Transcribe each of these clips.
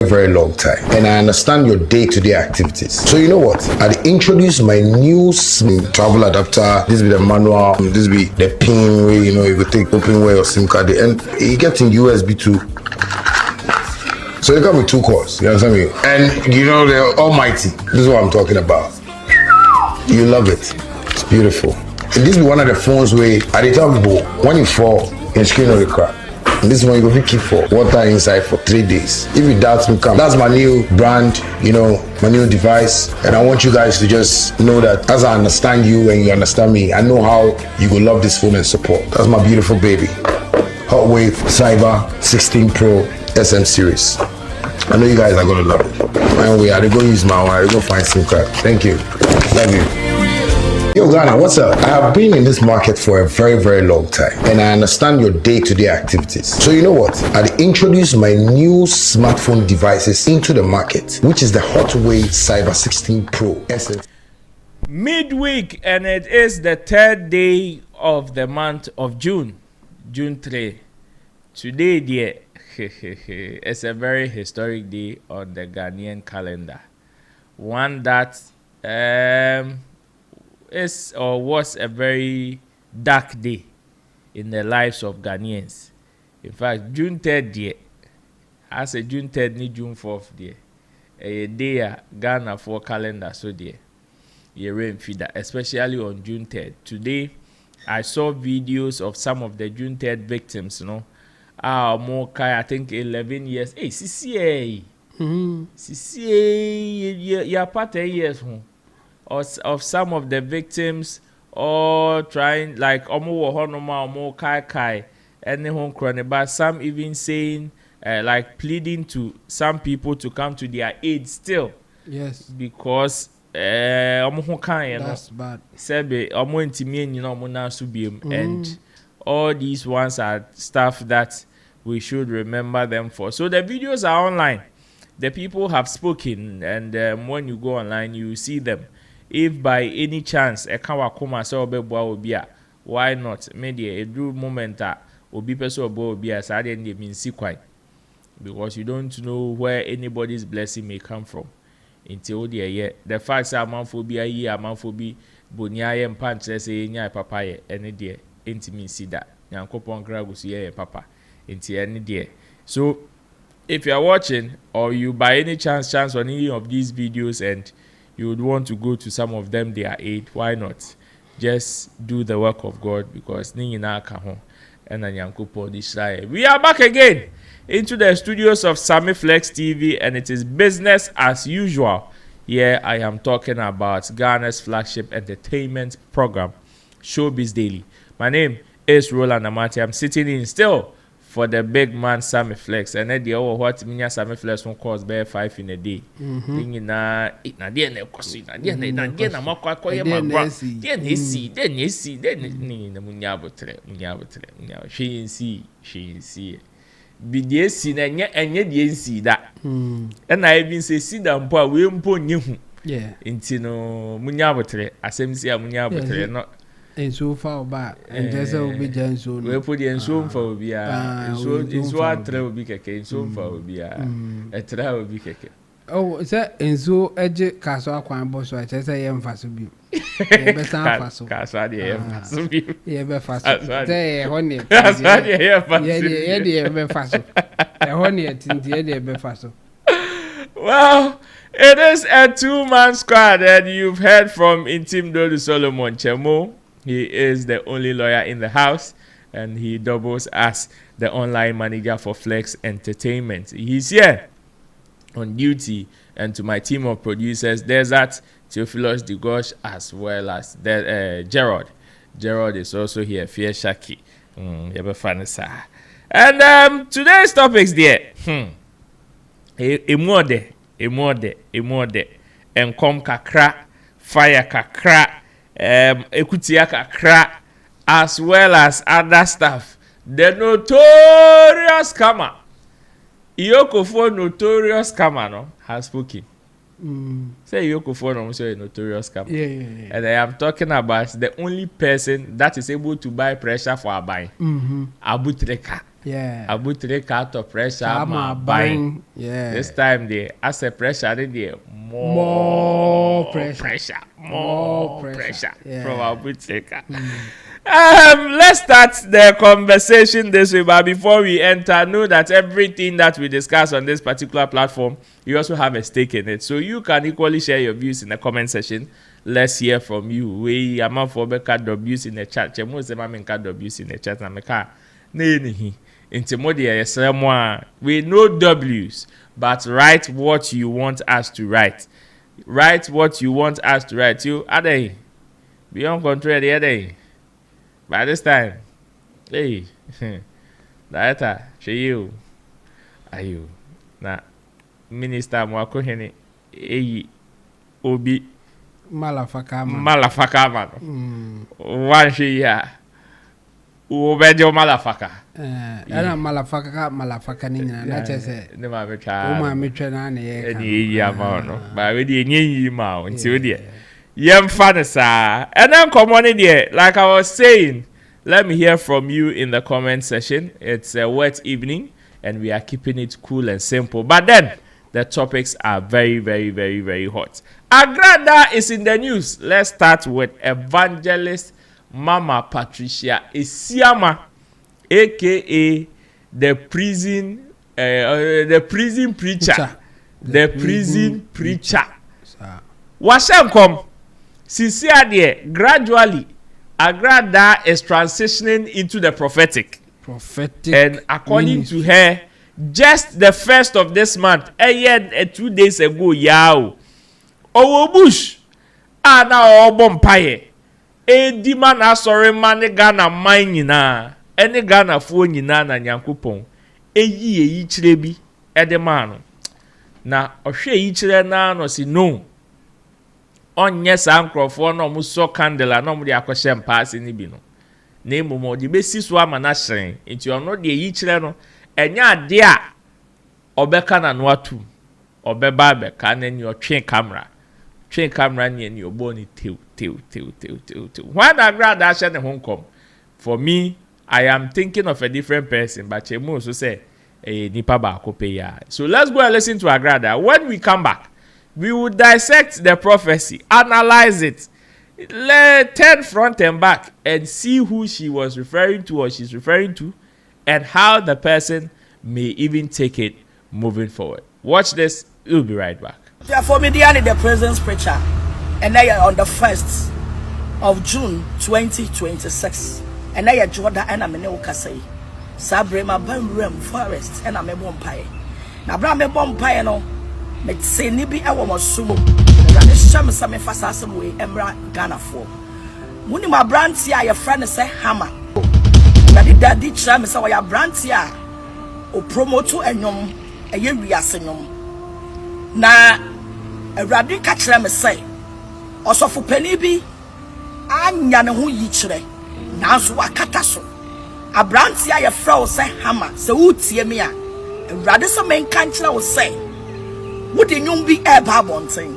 very long time, and I understand your day-to-day activities. So you know what? I'd introduce my new travel adapter. This be the manual, this be the pin where you could take open way or SIM card, and you get in USB too. So they come with 2 cords, you understand me? And they're almighty. This is what I'm talking about. You love it. It's beautiful. And this is one of the phones where I tell people when you fall, your screen will crack. And this one you go keep for water inside for 3 days. If you doubt me, come. That's my new brand, my new device. And I want you guys to just know that as I understand you and you understand me, I know how you will love this phone and support. That's my beautiful baby. Hot Wave Cyber 16 Pro SM series. I know you guys are gonna love it. Anyway, I go use my one. I go find SIM card. Thank you. Love you. Yo, Ghana, what's up? I have been in this market for a very, very long time, and I understand your day-to-day activities. So you know what? I'd introduce my new smartphone devices into the market, which is the Hot Wave Cyber 16 Pro SM. Midweek, and it is the 3rd day of the month of June 3. Today, dear, it's a very historic day on the Ghanaian calendar. One that is or was a very dark day in the lives of Ghanaians. In fact, June 3rd, dear, I say June 3rd, ni June 4th, dear, a day Ghana for calendar, so dear, you rain feeder, especially on June 3rd. Today, I saw videos of some of the June 3rd victims, more I think 11 years. Hey, CCA. CCA, you're part of years, of some of the victims, or trying like more kai, but some even saying, like pleading to some people to come to their aid still. Yes. Because that's bad. And all these ones are stuff that we should remember them for. So the videos are online. The people have spoken, and when you go online, you see them. If by any chance why not? Maybe a true moment obi person obi as I didn't mean see quite, because you don't know where anybody's blessing may come from. Until the facts are manphobia, manphobia, bunya and punch, say, nya papa, any dear, intimacy that Yankopon Gragus, ye papa, into any dear. So if you are watching, or you by any chance on any of these videos and you would want to go to some of them their aid, why not? Just do the work of God, because Nina Kaho and Yankopon this. We are back again into the studios of Sammy Flex TV, and it is business as usual. Here I am talking about Ghana's flagship entertainment program, Showbiz Daily. My name is Roland Amati. I'm sitting in still for the big man Sammy Flex, and then the other what me Sammy Flex won't cost bare 5 in a day. Thinking na dear na kosi na dear na makwa koye ma bra dear na see then ni na munyabotre she see be the see na enye the see that and I even say see that mpo we mpo nye hu nti no munyabotre asem si munyabotre no and so far back and just be done so we put in so for bia so atra obi keke so for bia etra obi keke oh say enzo eje kaso akwan bo so I say ye mfa so bi ye be san fa so kaso de ye mfa so bi ye be fa so say honey kaso de ye fa so ye be fa so honey tinti ye be fa so. Well, it is a 2-man squad, and you've heard from Intim Dodu Solomon Chemo. He is the only lawyer in the house, and he doubles as the online manager for Flex Entertainment. He's here on duty, and to my team of producers, there's that Theophilus Digosh as well as Gerald. Gerald is also here, Fear Shaki. And today's topics there. Emode, enkom kakra, fire kakra, ekutia kakra, as well as other stuff. The notorious scammer, Iyokofo notorious scammer, no, has spoken. Say Iyokofo no, say notorious scammer. Yeah. And I am talking about the only person that is able to buy pressure for a buy. Trica. Yeah. Abu Trica to pressure. I'm buying. Yeah. This time there, as a pressure, there more pressure. More pressure Yeah. from Abu Trica. Let's start the conversation this way, but before we enter, know that everything that we discuss on this particular platform, you also have a stake in it. So you can equally share your views in the comment section. Let's hear from you. We am for Beka W's in the chat. Chemo se mama nka W's in the chat na meka na enihi. Intimodi yesremwa. We know W's, but write what you want us to write. Write what you want us to write. You ade. Beyond control the ade. By this time, hey, Dieta, you, are you na Minister Mwako Hene, Obi Malafaka man. One she ya, Ubejo Malafaka. Ana malafaka ni na chese. Ne ma mecha. O ma mecha na ne ye. Eni ya ma no. Ba we di enyi ma o nti we di. Yemfanisa. And then come on in here. Like I was saying, let me hear from you in the comment section. It's a wet evening and we are keeping it cool and simple. But then the topics are very, very, very, very hot. Agradaa is in the news. Let's start with evangelist Mama Patricia Isiama, aka the prison preacher. The prison preacher. Washem Sincerely, gradually, Agradaa is transitioning into the prophetic. And according to her, just the 1st of this month, a year 2 days ago, Owo Bush, now Obompaye, a man asore man Ghana mine na, any Ghana phone na Yankupon, a ye each rebi, edemano. Na, or she each na no si no. Onye sa nkrofo no mu so candle na mu de akwahye mpaase ni bi no na emumo de besi so ama na hyen enti ono de yi kire no enya ade a obeka na no atu obeba beka na ni otwe camera ni obo ni tew when Agradaa hye ne honkom for me I am thinking of a different person but chemu so say nipa ba akope ya. So let's go and listen to Agradaa. When we come back, we will dissect the prophecy, analyze it, turn front and back, and see who she was referring to or she's referring to, and how the person may even take it moving forward. Watch this. We'll be right back. Therefore, me the presence preacher, and they are on the 1st of June 2026, and they are Jordan and I'm in Okasei. Sabrema Bam Forest, and I'm a bompire. Now, Bram a bompire no. Me say ni bi e wo mosumo na ne sham sa me fasa asem we emra Ghana for muni ma branti a ye friend say hammer na di daddy try me say we ya branti a o promote enyom eye wiase nyom na Awurade ka kire me say osofo pani bi anya ne ho yi kire nanso wakata so abranti a ye fra o say hammer se utie me a Awurade so men kan kire o say what the young be a babonting?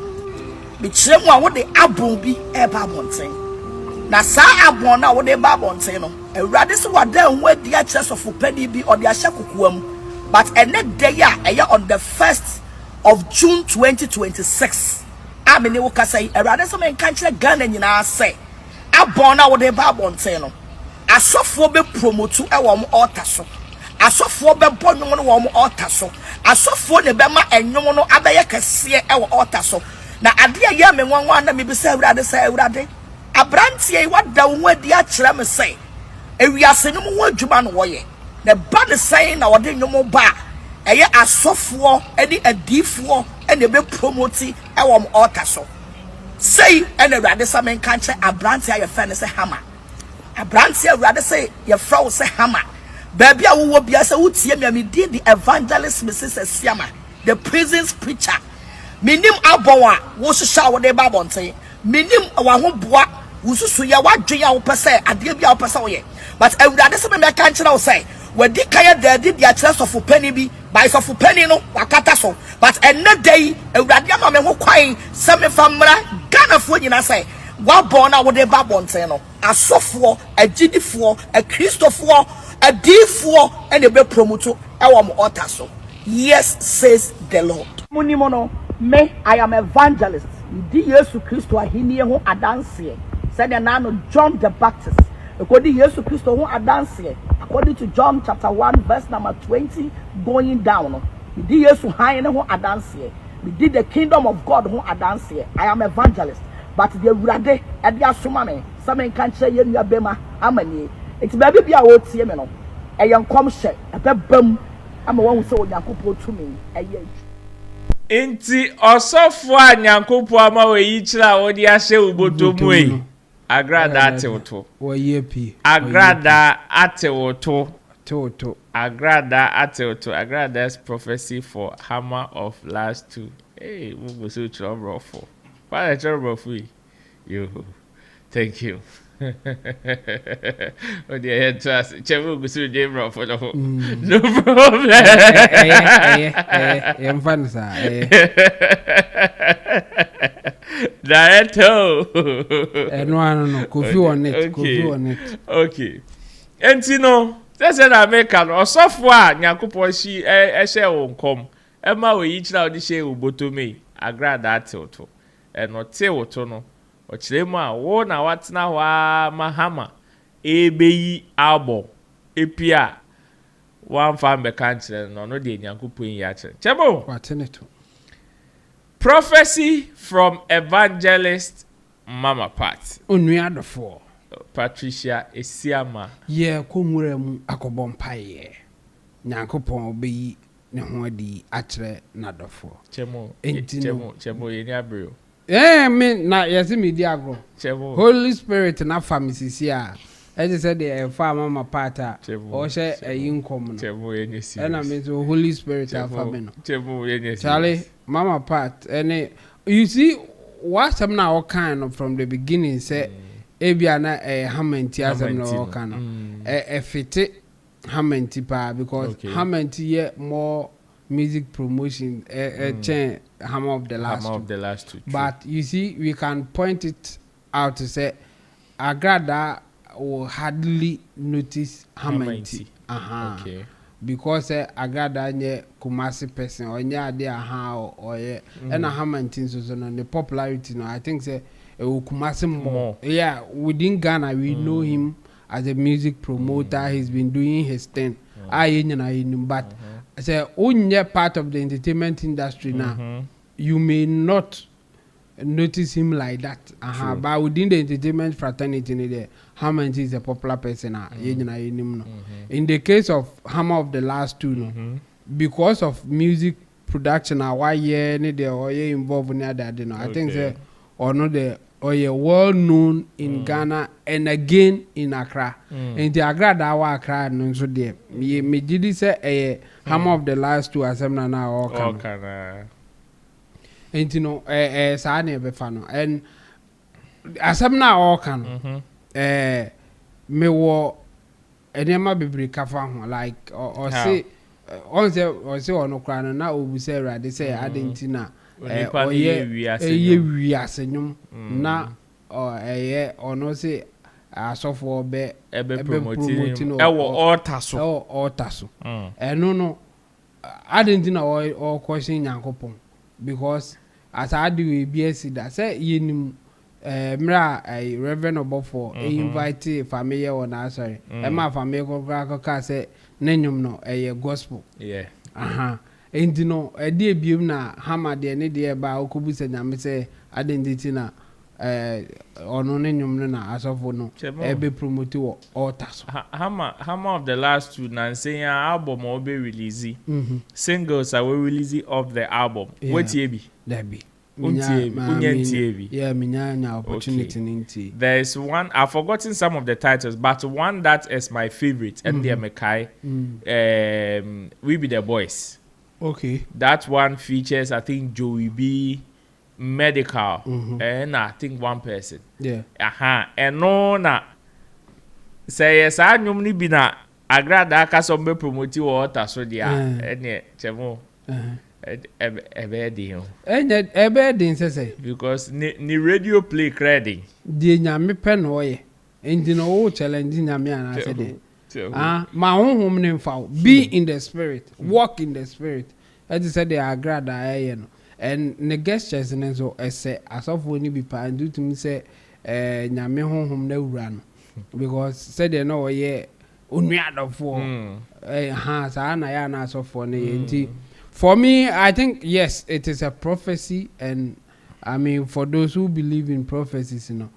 Be chemo what the abon be a babonting. Na sa abon na what the babonting no. A radis what them where the chest of penny be or the ashakukum. But a net day on the 1st of June 2026. I mean, you can say a radis man can't gun and you say abon na what the babonting no. A software promote to a warm altar so. Asofo be bon no wo mo altar so asofo ne be ma enwom no abaye kese e wo altar so na ade ya me nwanwa na me be say Awurade abrantie wada wo adi a kire me say ewiase no mo adwuma no wo ye na ba ne say na wo de nwom ba eye asofo edi adifo ene be promote e wo mo altar so say ene Awurade sa men kan kire abrantie ya fa ne say hammer abrantie Awurade say ye fra wo say hammer. Baby, I will be as a would see me did the evangelist Mrs. Siama, the prison's preacher. Minim Abawa was a shower de babonte. Minim our home bois was so ya what Jia per se, and dear be our person. But I would rather some can't say, where Dick there did the address of penny be by so for penny no, Wakataso. But another day, a Radiama who crying, some family, Ghana food in I say. What born out with the babonte no, a software, a GD4, a Christopher. a D4 and a be promoto our altar so. Yes, says the Lord. Munimono, me, I am evangelist. Di Yesu Christo ahini ho adanse. Said the name John the Baptist. According to Yesu Christo ho adanse. According to John chapter 1 verse number 20 going down. Di Yesu haine ho adanse. We did the kingdom of God ho adanse. I am evangelist. But the Rade at the Asumame, some can't say you are Bema, Amani. It's baby be a old Siemeno. A young comshet, a bum. I'm a one so Yakupo to me. A year. Inti osofwa nyankopo ama we yichira wodi ahye ubotomu e. Agradaa atewoto. Wo yepi. Agradaa atewoto. Toto. Agradaa atewoto. Agrada's prophecy for hammer of last two. Hey, we go so trouble for. Why a trouble for you? Thank you. Oh dear, trust. Chevu go so trouble for the whole. No problem. I'm fun, sir. Director. No. Coffee on it. Coffee on it. Okay. And you know, that's an American or software. Nyakupo shi share won come. Emma we each now the share ubotomi. Agradaa atewoto. And no tewoto no. Ochilema wo na watina wa mahama. Ebeyi album. Epia. One fan be country no de nyakupo yin ya chere. Chebo. Wateneto. Prophecy from evangelist Mama Pat. Onuadofo. Patricia Esiama. Ye komure mu akobompaye. Nyankopon obeyi ne ho adi akyere nadofo. Chemo ye ni abro. Me na yesi me di agro. Chemo. Holy Spirit na famisi a. As I said the Mama Pata or say a income. Chemo ye ni si. And I mean so Holy Spirit na famino. Chemo ye ni si. Charlie, Mama Pat and you see what some now kind of from the beginning say Ebiana a hamentiasm no kind a fitted hamentipa because hamenti yet more music promotion a chain hammer of the last two. But you see we can point it out to say Agradaa will hardly notice hamenti. Okay. Because Agradaa nye Kumasi person or nye ade or ye and a hamenti so no the popularity no I think say Kumasi more. Yeah, within Ghana we know him as a music promoter. He's been doing his thing. But say only part of the entertainment industry now. You may not notice him like that. But within the entertainment fraternity, there, Hammond is a popular person. In the case of Hammer of the Last Two, because of music production, why involved in that, I think say or not the or well known in Ghana and again in Accra. And the Agradaa Accra no so there. Me did say a Hammer of the Last Two assembly now all come. And you know, Sane Befano. And as I'm now all can, me wo enema bebre kafa ho like or say on say on okra na obu say rade say adentina ye wi asenyum na ono say asofo be promoting altar so no adentina or question yankopon because as I do BSc that say yenim mra a reverend obofo invite family on answer e ma family ko say nenyum no gospel and you know e dey biom na hammer de ne de ba okobu se nyame say identity na ono nenyum no na asofo no e be promote wo altar so hammer of the last two na say album o be release singles are we release of the album what ye be there be yeah, opportunity. There's one I've forgotten some of the titles, but one that is my favorite, and they're Mekai. We Be the Boys. Okay. That one features, I think, Joey B, Medical, and I think one person. Yeah. And no na say yes, I normally be na Agradaa ka some be promote water so dia. And chemo. Ebedin say because ni radio play credit the nyame pen oye and no challenge nyame ana say Ma honhom ne mfa be in the spirit, walk in the spirit. As you said, the Agradaa, and the gestures and so I say as of when you be and do to me say nyame honhom na wura no because said they know yeah unwiadofo sa na ya na so for ne for me I think yes it is a prophecy and I mean for those who believe in prophecies and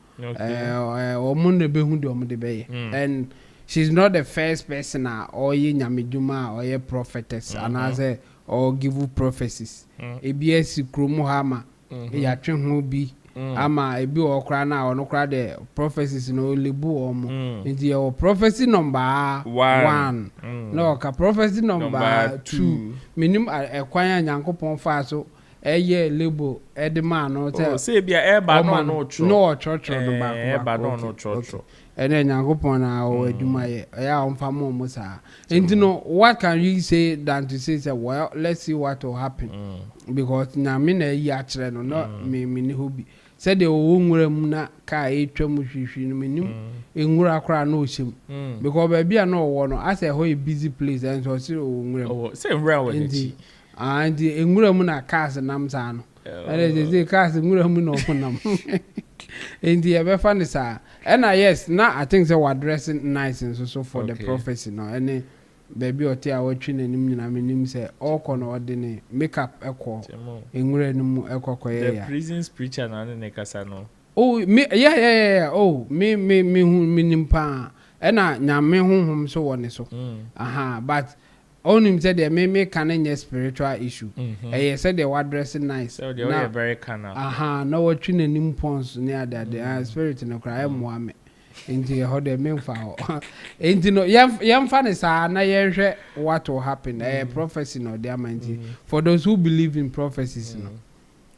she's not the first person or ye nyameduma or ye prophetess and I say or give you prophecies ABS kromohama ya twen bi ama ebi okra na ono kra the prophecies no lebu omo nti your prophecy number 1 no ka prophecy number 2 minim ekwan Nyankopon fa so eye lebo edema no say bia eba no tro no church no ba eba no church ene Nyankopon na o aduma ye ya omfa mo sa nti no what can you say than to say well let's see what will happen because na me na yi a kire no me ni hobi said the nwura mu na ka etwam hwehwe no menim nwura kra na ohim because baby na owo no as a whole busy place and so say nwura oh say nwura we and nwura mu na cars nam sa no and they cars nwura mu no nam and the be funny sa and yes now I think they were dressing nice and so for the prophecy no and baby oti a watwi nanim nyina menim say all kono ordinary makeup ekọ enwura num ekọkọ ya the prison's preacher na ne kasa no oh me yeah oh me nimpa ena nyame honhom so woni so but onim said there may can spiritual issue said they were dressing nice so they were very carnal no watwi nanim pons near that spirit no cry mo into your hode memfa into no yam fan is na yenhwe what will happen prophecy no there mind for those who believe in prophecies no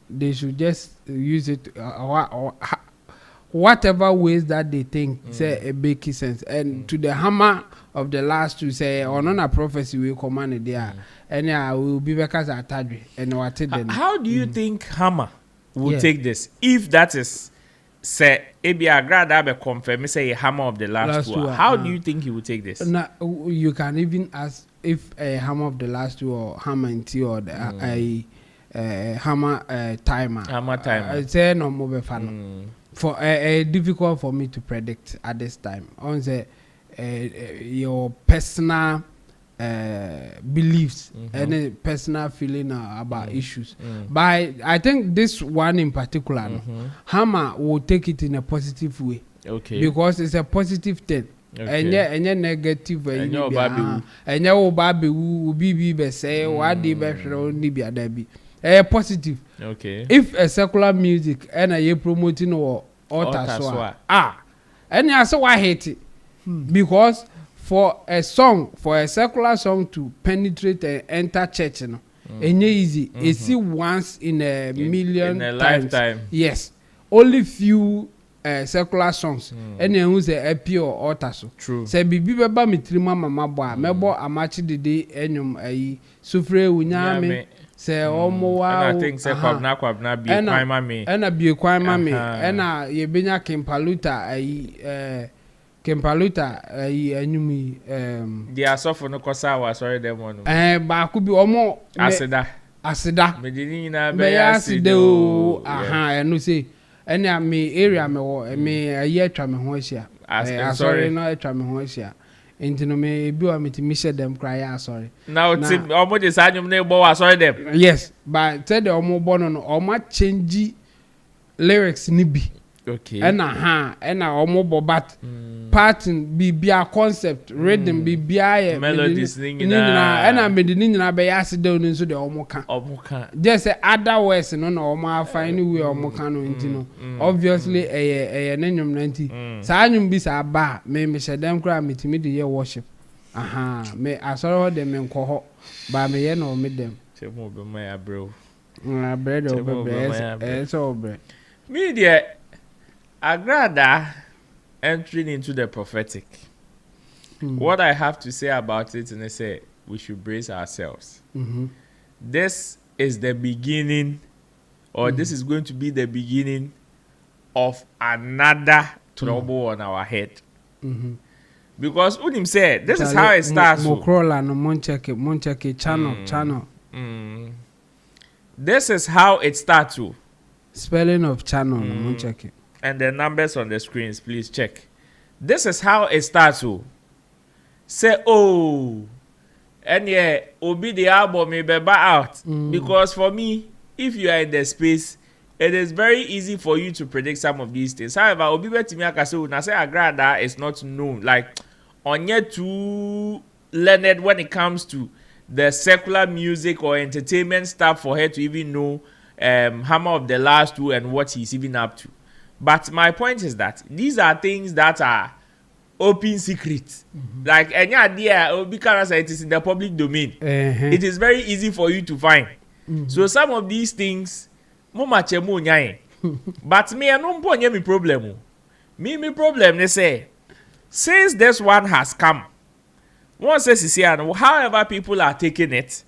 they should just use it whatever ways that they think say a big sense and to the hammer of the last two say on a prophecy we command there and I will be because atadwe and what then how do you think hammer will take this if that is say ebi Agradaa be confirm say a hammer of the last two how do you think he will take this now you can even ask if a hammer of the last two or hammer in tea or a hammer timer say no more fan for difficult for me to predict at this time on the your personal beliefs and personal feeling about issues but I think this one in particular hammer will take it in a positive way because it's a positive thing and negative and your baby will be say what the better only be a positive if a secular music and a promoting or altar and I so I hate it because for a secular song to penetrate and enter church, you know, it's easy. It's see once in a million in a times. lifetime. Yes, only few secular songs. And then who's a pure altar so. True. Say bibi beba mitrima mama boa. Mebo amachi dede enyum ayi sufre unyame. Say omo wa. And I think say kwabna bi kwan mami. Ena bi kwan mami. Ena yebenya kimpaluta ayi Kempaluta anyumi they are suffer no kosa wa sorry them one ba ku bi omo asida medini na be asida o eno say ene me area me wo me ayi atwa me ho ahia sorry no atwa me ho ahia entino me bi wa metimi she dem cry sorry now omo de sanyum na ebo wa sorry them yes but said the omo bo no omo change lyrics ni bi and omo bo but pattern bibia concept rhythm bibia melodies nina and me nina be yase down nso de omo ka just say other words no omo find way omo ka no ntino obviously nenwum nanti sa anyum bi sa ba me shedem kra metimi de ye worship me asoro ho de me nkoho ba me ye no me dem chemo be my bro bread over bread so bread media Agradaa entering into the prophetic. What I have to say about it and I say we should brace ourselves. This is the beginning or this is going to be the beginning of another trouble on our head. Because Unim said, this is how it starts. Mokrola no Moncheke channel. This is how it starts. Spelling of channel no Moncheke. And the numbers on the screens, please check. This is how it starts. Say, oh, and yeah, Obi the album may be out. Because for me, if you are in the space, it is very easy for you to predict some of these things. However, Obi Betimiakaso, na say Agradaa is not known. Like, on yet too learned when it comes to the secular music or entertainment stuff for her to even know Hammer of the Last Two and what he's even up to. But my point is that these are things that are open secrets. Like any idea, because it is in the public domain. It is very easy for you to find. So some of these things, but me I don't put any problem. Me problem they say, since this one has come, one says however people are taking it,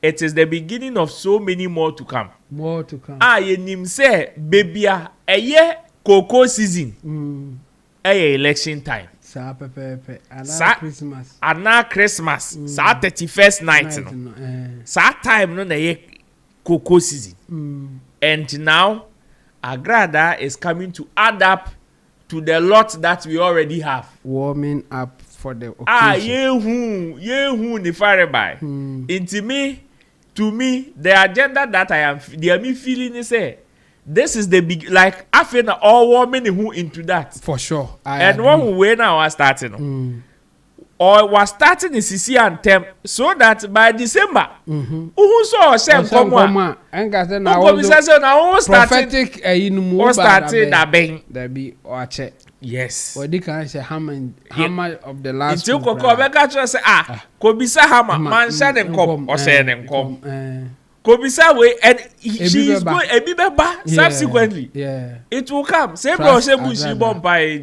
it is the beginning of so many more to come. More to come. Ye nim say baby a ye cocoa season. Election time. Sa pepe. Christmas. Ana Christmas. Sa 31st night no. Sa time no na ye cocoa season. And now Agradaa is coming to add up to the lot that we already have. Warming up for the occasion. Yehu ni fare by. To me, the agenda that I am feeling is this is the big, like I feel all warming who into that. For sure. And one way now was starting. Or was starting in CC and Tem so that by December, who saw Sam come on? And got then prophetic in starting that bang. There be or check. Yes. Or they can say hammer of the last. Until Coco say Kobisa hammer man said them come or say them come. Kobisa way and she is going a bit subsequently. Yeah. It will come. Say bro say bushi bomb by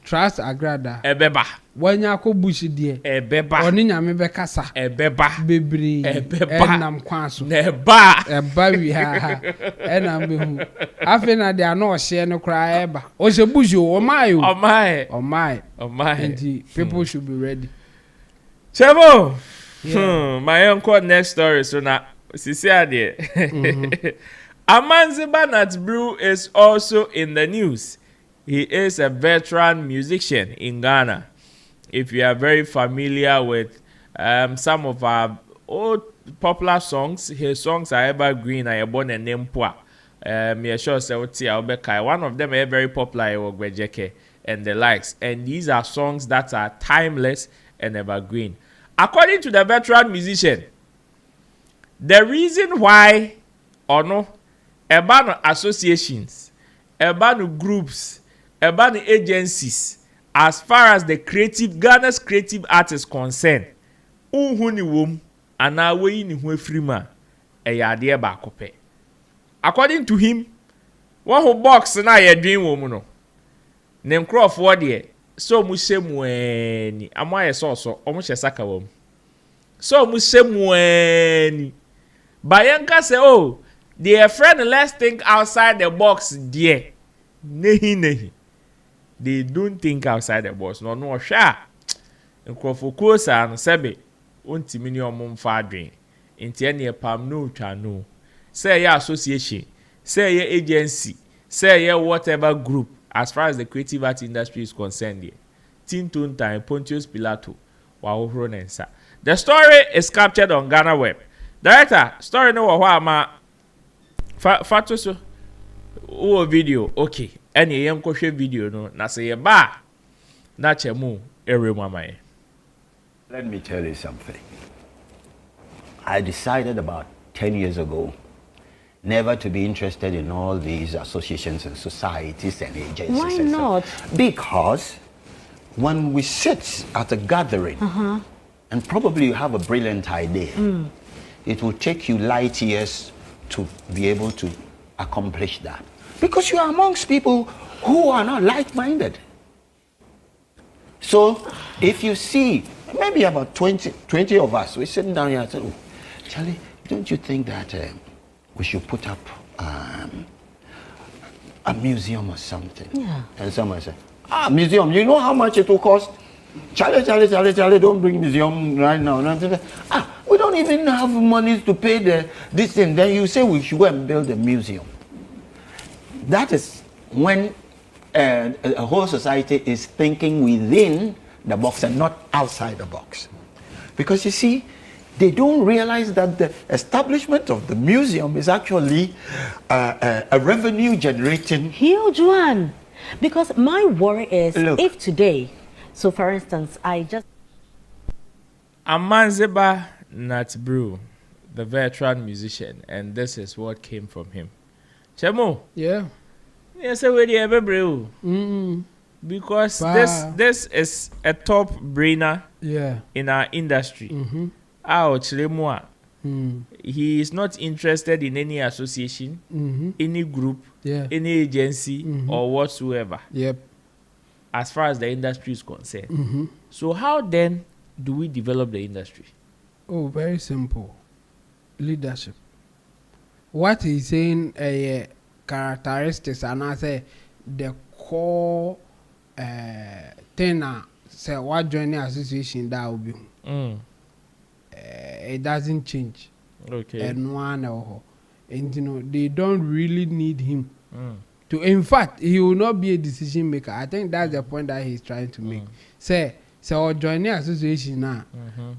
Trust Agradaa. Ebeba. Wanya ko bushi die. Ebeba. Oni nyame be kasa. Ebeba. Bebre. Ebeba. Enam kwanso. Eba. Eba wi ha. Enam be hu. Afi na dia na ohye no kra eba. O se bushi o mai o. O mai. And people should be ready. Chemo. My uncle next story so na sisi ade. Amanzi Banat Brew is also in the news. He is a veteran musician in Ghana. If you are very familiar with some of our old popular songs, his songs are evergreen. I born a name poa. Me sure say one of them are very popular. Ogbejeke and the likes. And these are songs that are timeless and evergreen. According to the veteran musician, the reason why associations, groups, agencies, as far as the Ghana's creative art is concerned, according to him, one who box na ye dream woman no. Nem crofo de so mu hyemuani amoye so omo hye saka wom. So mu hyemuani. Bayanka say oh, dear friend, let's think outside the box dear. Nehi. They don't think outside the box. No sha. Nkrofo kosa no sebe ontimi ni omom fa adwen. Enti ene pam no twa no. Say your association, say your agency, say your whatever group, as far as the creative art industry is concerned. Tintun time Pontius Pilato. Nensa. The story is captured on Ghana Web. Director, story no ma fatoso o video. Okay. Any young koshe video no na say ba na chemu eremamaye. Let me tell you something. I decided about 10 years ago never to be interested in all these associations and societies and agencies. Why not? Because when we sit at a gathering, and probably you have a brilliant idea, it will take you light years to be able to accomplish that. Because you are amongst people who are not like-minded. So if you see, maybe about 20 of us, we're sitting down here and saying, oh, Charlie, don't you think that we should put up a museum or something? Yeah. And someone said, museum, you know how much it will cost? Charlie, don't bring museum right now. We don't even have money to pay this thing. Then you say we should go and build a museum. That is when a whole society is thinking within the box and not outside the box. Because you see, they don't realize that the establishment of the museum is actually a revenue generating. Huge one. Because my worry is, if today, so for instance, I just... Amanziba Natbrew, the veteran musician, and this is what came from him. Chemo. Yeah. Yes, we the ever brew. Because this is a top brainer in our industry. He is not interested in any association, any group, any agency, or whatsoever. Yep. As far as the industry is concerned. So how then do we develop the industry? Oh, very simple. Leadership. What he's saying, characteristics, and I say the core thing. Say what joining association that will be. It doesn't change. Okay. And one or and you know they don't really need him to. In fact, he will not be a decision maker. I think that's the point that he's trying to make. Say so joining association now.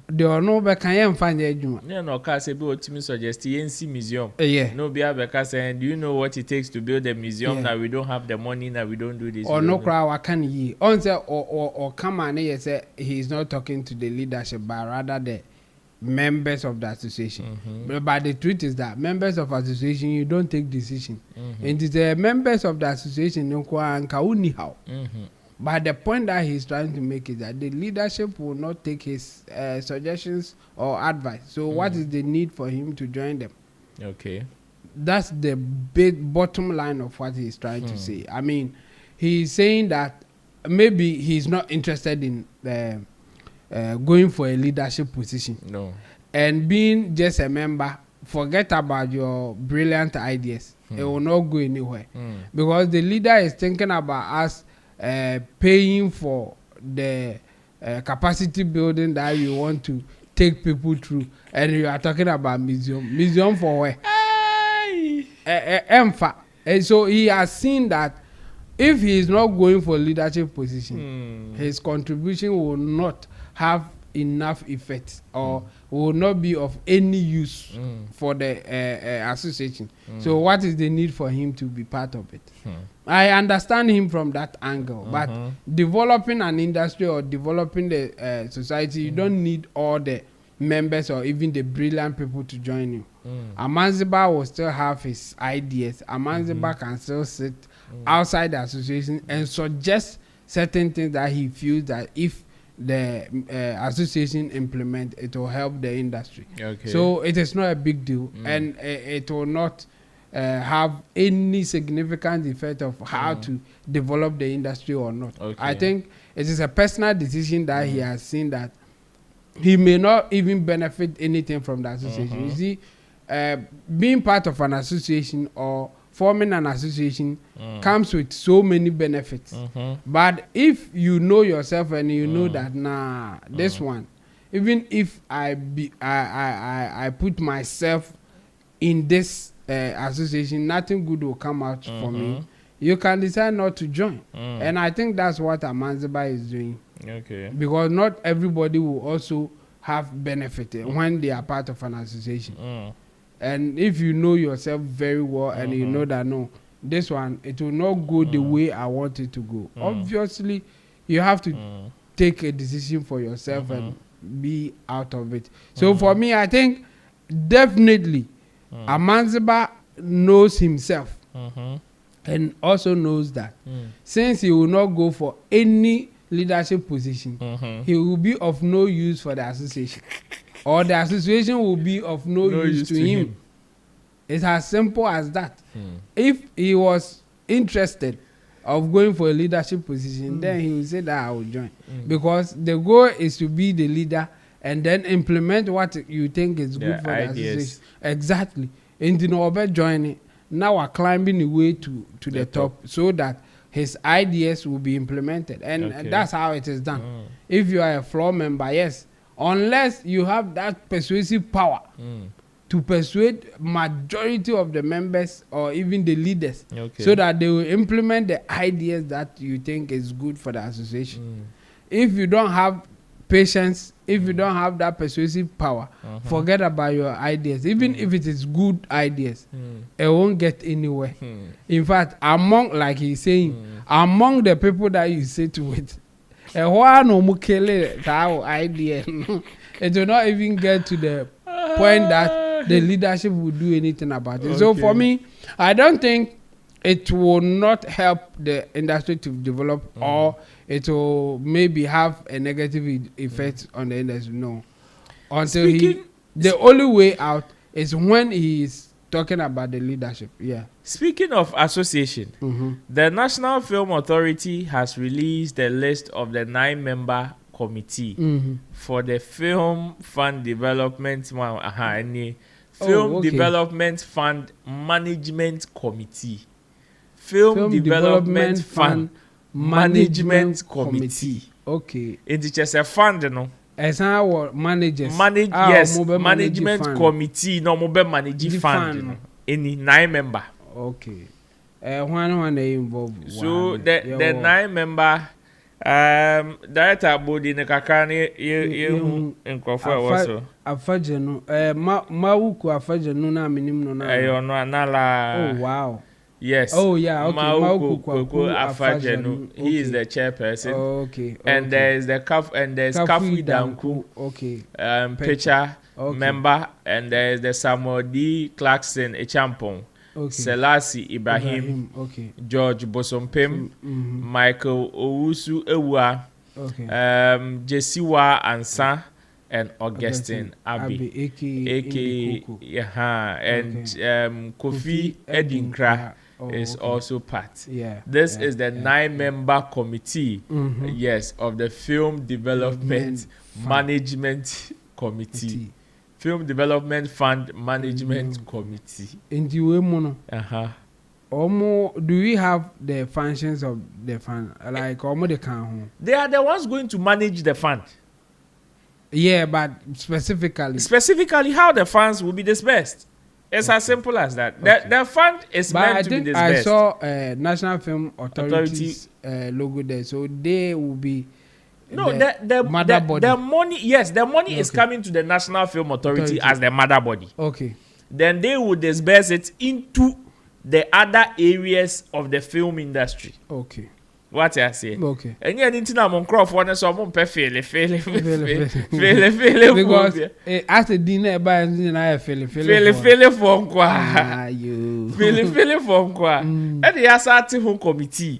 They are no be can find the juma. Yeah, no can say be what me suggest NC museum. Yeah. No be because saying do you know what it takes to build a museum that we don't have the money that we don't do this. Or no crowd what can he? On say or come and he say he's not talking to the leadership but rather the members of the association. But the truth is that members of association you don't take decision. And it's the members of the association how. But the point that he's trying to make is that the leadership will not take his suggestions or advice. So what is the need for him to join them? Okay. That's the big bottom line of what he's trying to say. I mean, he's saying that maybe he's not interested in going for a leadership position. No. And being just a member, forget about your brilliant ideas. It will not go anywhere. Because the leader is thinking about us paying for the capacity building that you want to take people through. And you are talking about museum. Museum for where? And so he has seen that if he is not going for leadership position, his contribution will not have enough effect or will not be of any use for the association. So what is the need for him to be part of it? I understand him from that angle, but developing an industry or developing the society, you don't need all the members or even the brilliant people to join you. Amanziba will still have his ideas. Amanziba can still sit outside the association and suggest certain things that he feels that if the association implement, it will help the industry. Okay. So it is not a big deal, and it will not have any significant effect of how to develop the industry or not. Okay. I think it is a personal decision that he has seen that he may not even benefit anything from the association. You see, being part of an association or forming an association comes with so many benefits. But if you know yourself and you know that this one, even if I put myself in this association, nothing good will come out for me. You can decide not to join. And I think that's what Amanziba is doing. Okay. Because not everybody will also have benefited when they are part of an association. And if you know yourself very well and you know that no, this one, it will not go the way I want it to go. Obviously, you have to take a decision for yourself and be out of it. So for me, I think definitely Amanziba knows himself and also knows that since he will not go for any leadership position, he will be of no use for the association. Or the association will be of no use to him. It's as simple as that. If he was interested of going for a leadership position, then he will say that I will join. Because the goal is to be the leader and then implement what you think is good for the association. Exactly. And you know, about joining, now we're climbing the way to the top so that his ideas will be implemented, and that's how it is done. If you are a floor member, yes, unless you have that persuasive power to persuade majority of the members or even the leaders, so that they will implement the ideas that you think is good for the association. If you don't have patience, if you don't have that persuasive power, forget about your ideas. Even if it is good ideas, it won't get anywhere. In fact, among, like he's saying, among the people that you sit with, idea, it will not even get to the point that the leadership will do anything about it. So for me, I don't think it will not help the industry to develop, or it will maybe have a negative effect on the industry. No. Until the only way out is when he is talking about the leadership. Yeah. Speaking of association, the National Film Authority has released the list of the 9-member committee for the Film Fund Development Development Fund Management Committee. Film Development Fund Management Committee. Okay. It's just a fund, you know. As our managers. Yes, management committee. No, mobile managing fund. You know. Any 9-member. Okay. One they involved. So the 9-member director body ne kakane you nkofo also. Afajenu mawuku afajenu na minim no na. No anala. Oh wow. Yes. Oh yeah. Okay. Kwaku Afajenu. He is the chairperson. Oh, okay. And there's the Kafu Danku. Okay. Picture member, and there's the Samuel D. Clarkson Echampong. Okay. Selassie Ibrahim. Okay. George Bosompem. Michael Owusu Ewa. Okay. Jesiwa Ansa. And Augustine Abbey, aka and Kofi Edinkra is also part. This is the 9-member committee, of the Film Development Management Committee. Film Development Fund Management Committee. Do we have the functions of the fund? Like they are the ones going to manage the fund. Yeah, but specifically how the funds will be dispersed. It's as simple as that. The fund is meant to be dispersed. I saw National Film Authority's logo there, so they will be the mother body. The money, yes, the money is coming to the National Film Authority as the mother body. Okay. Then they will disperse it into the other areas of the film industry. Okay. What I say? Okay. And you need to know mon crop one so mon pe fail because as a dinner by I fail for kwa you fail for kwa and the asati home committee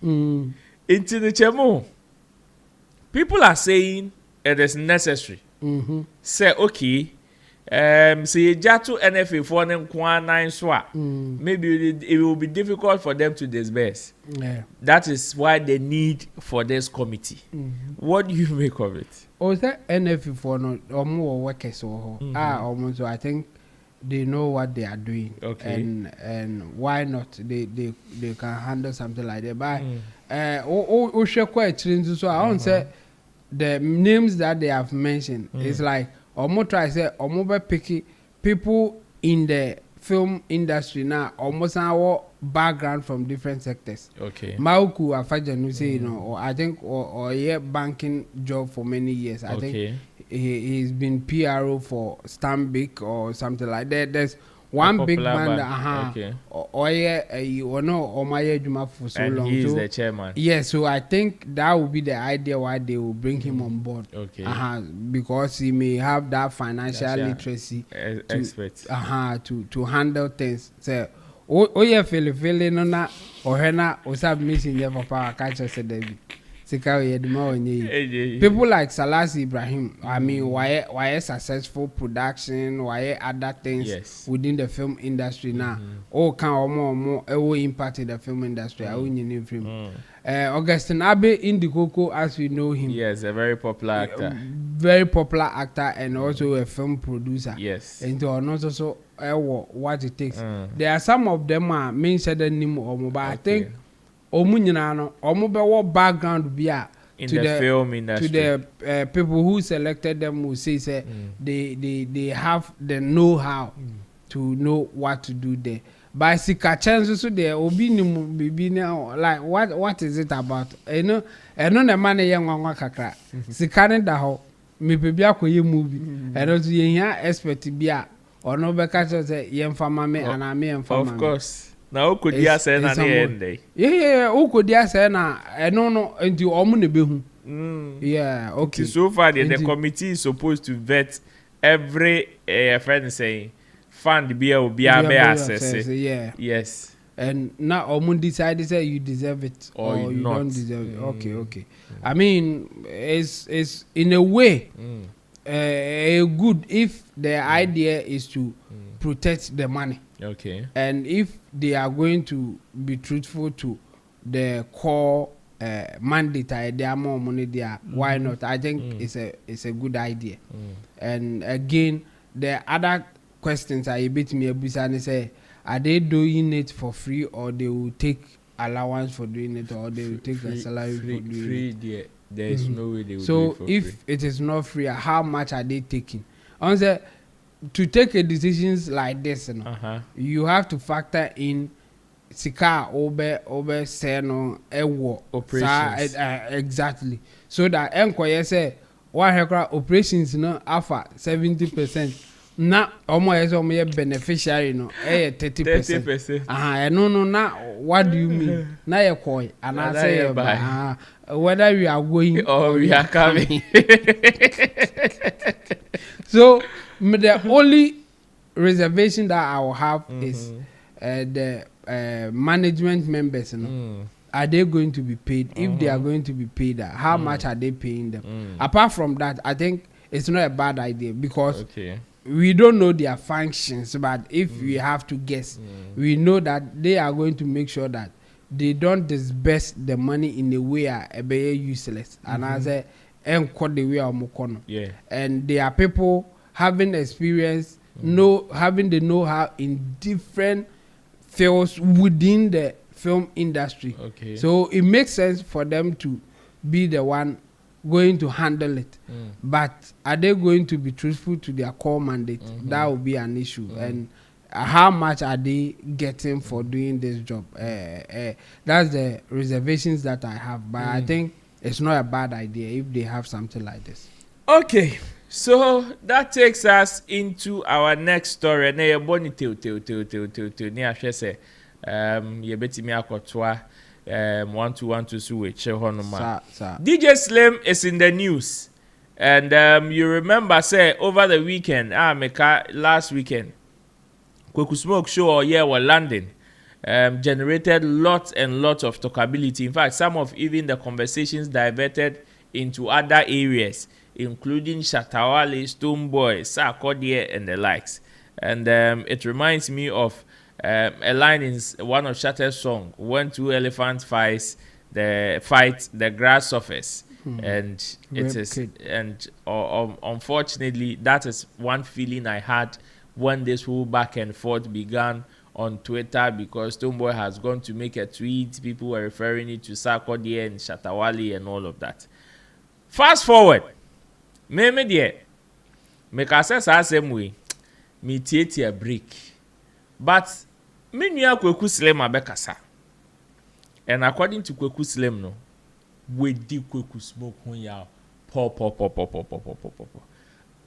into the chemo. People are saying it is necessary. Say okay. Say Jatu NFA for them nine swap. Maybe it will be difficult for them to disburse. Yeah. That is why they need for this committee. What do you make of it? Oh, that NFA for no or more workers or almost I think they know what they are doing. Okay. And why not? They can handle something like that. But quite so I won't say the names that they have mentioned is like almost try say almost picky people in the film industry now almost our background from different sectors. Okay. Mauku Afajanu say or I think or banking job for many years. I think he's been PRO for Stanbic or something like that. There's one big band or for so long. He's the chairman. Yes, so I think that would be the idea why they will bring him on board. Okay. Because he may have that financial literacy to handle things. So feel no na or hena or submission never power catch us David. People like Selassie Ibrahim, I mean, why successful production, why other things within the film industry now, all can or more impact in the film industry. I wouldn't film. Augustine Abbey in the Coco, as we know him. Yes, a very popular actor. Very popular actor and also a film producer. Yes. And also what it takes. There are some of them are main said name or mobile. I think omu nyina no omu be wo background bi a in to the film industry, to the people who selected them will say they have the know-how to know what to do there. By sika chance so there obi ni bibi now like what is it about? No na man ye nwanwa kakra. Sika ne da ho me bebi akoye movie. No so ye hia expert bi a ono be ka say ye mfama me ana me mfama. Of course. Na okodi ase na ne end. Yeah, okodi ase na no nti omo ne behu. Yeah, okay. So far the committee is supposed to vet every friend saying fund be assess. Yeah. Yes. And now omo decide say you deserve it or you don't deserve it. Okay. I mean, it's in a way good if the idea is to protect the money. Okay. And if they are going to be truthful to the core mandate, they are more money there. Why not? I think it's a good idea. And again, the other questions are a bit me and say, are they doing it for free or they will take allowance for doing it or they will take a salary for doing it? There is no way they will so do it for free. If it is not free, how much are they taking? Answer. To take a decisions like this, you have to factor in sika obe seno ewo operations. Exactly. So that enquire say what operations no alpha 70%. Na omo yeso omo ye beneficiary no 30%. No na what do you mean? Na ye koi and I say whether we are going or we are coming. So the only reservation that I will have is the management members. Are they going to be paid? If they are going to be paid, how much are they paying them? Apart from that, I think it's not a bad idea because we don't know their functions. But if we have to guess, we know that they are going to make sure that they don't disburse the money in a way be useless. And I say, and they are people having experience, having the know-how in different fields within the film industry. Okay. So it makes sense for them to be the one going to handle it. But are they going to be truthful to their core mandate? That will be an issue. And how much are they getting for doing this job? That's the reservations that I have. But I think it's not a bad idea if they have something like this. Okay. So that takes us into our next story. Na ye boni te ni ahwe se ye betimi akotwa 1212 so we che honoma. DJ Slim is in the news. And you remember say over the weekend, last weekend, Kwaku Smoke show or yeah were London generated lots and lots of talkability. In fact, some of even the conversations diverted into other areas, including Shatta, Wale, Stonebwoy, Sarkodie, and the likes. And it reminds me of a line in one of Shatta's song, when two elephants fight the grasshoppers. And it is, and unfortunately, that is one feeling I had when this whole back and forth began on Twitter, because Stonebwoy has gone to make a tweet. People were referring it to Sarkodie and Shatta Wale and all of that. Fast forward. Me there. Make access same way. Me tie a break. But me nua Kwaku Slim abekasa. And according to Kwaku Slim no, we di Kwaku Smoke ho ya.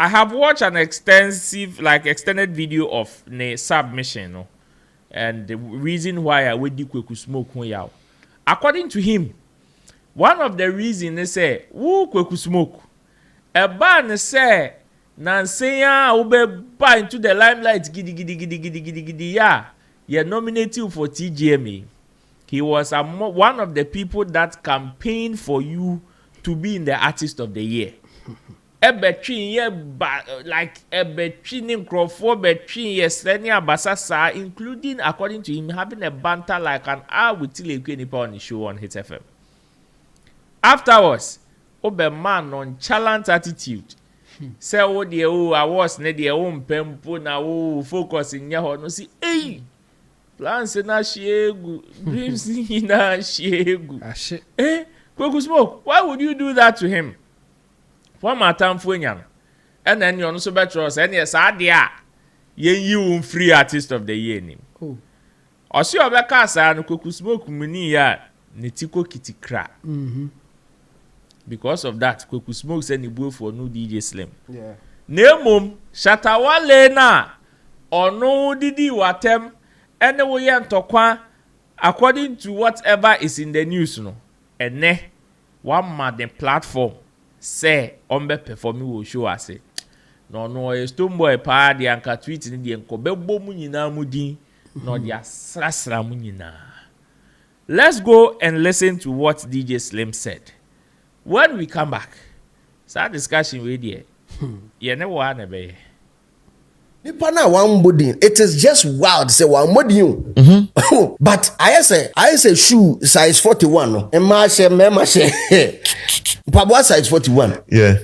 I have watched an extended video of the submission no. And the reason why I would di Kwaku Smoke ho ya. According to him, one of the reasons they say, who Kwaku Smoke? A ban say, Nanseya ube buy into the limelight gidi ya. You nominated you for TGMA. He was one of the people that campaigned for you to be in the Artist of the Year. Ebetwin ye like ebetwin nkrofo betwin ye seni abasasa, including according to him having a banter like an hour with Tilekwe Nipa on the show on Hit FM. Afterwards, obe man nonchalant attitude. Say o de I was ne de o mpempo na o focus in ye ho no see plans na shiegu, dreams na shiegu. Ashe. Kwaku Smoke, why would you do that to him? For my time for him. And then you also better us, and yes, idea. You free artist of the year name. Oh. Or see your back and Kwaku Smoke muni ya Nitiko Kitty Cra. Because of that, Kwaku Smoke send the boy for no DJ Slim. Yeah. Name Shatta Wale na or no didi watem anyway and tokwa according to whatever is in the news no. And ne one man the platform say ombe perform will show us it. No a stone boy pa the anka tweet in the enko bebo mu nyina mudi no dia srasra mu nyina. Let's go and listen to what DJ Slim said. When we come back, start discussion with you. You know what I mean? It is just wild. Say one body. But I say shoe size 41. And my Pabwa size 41. Yeah.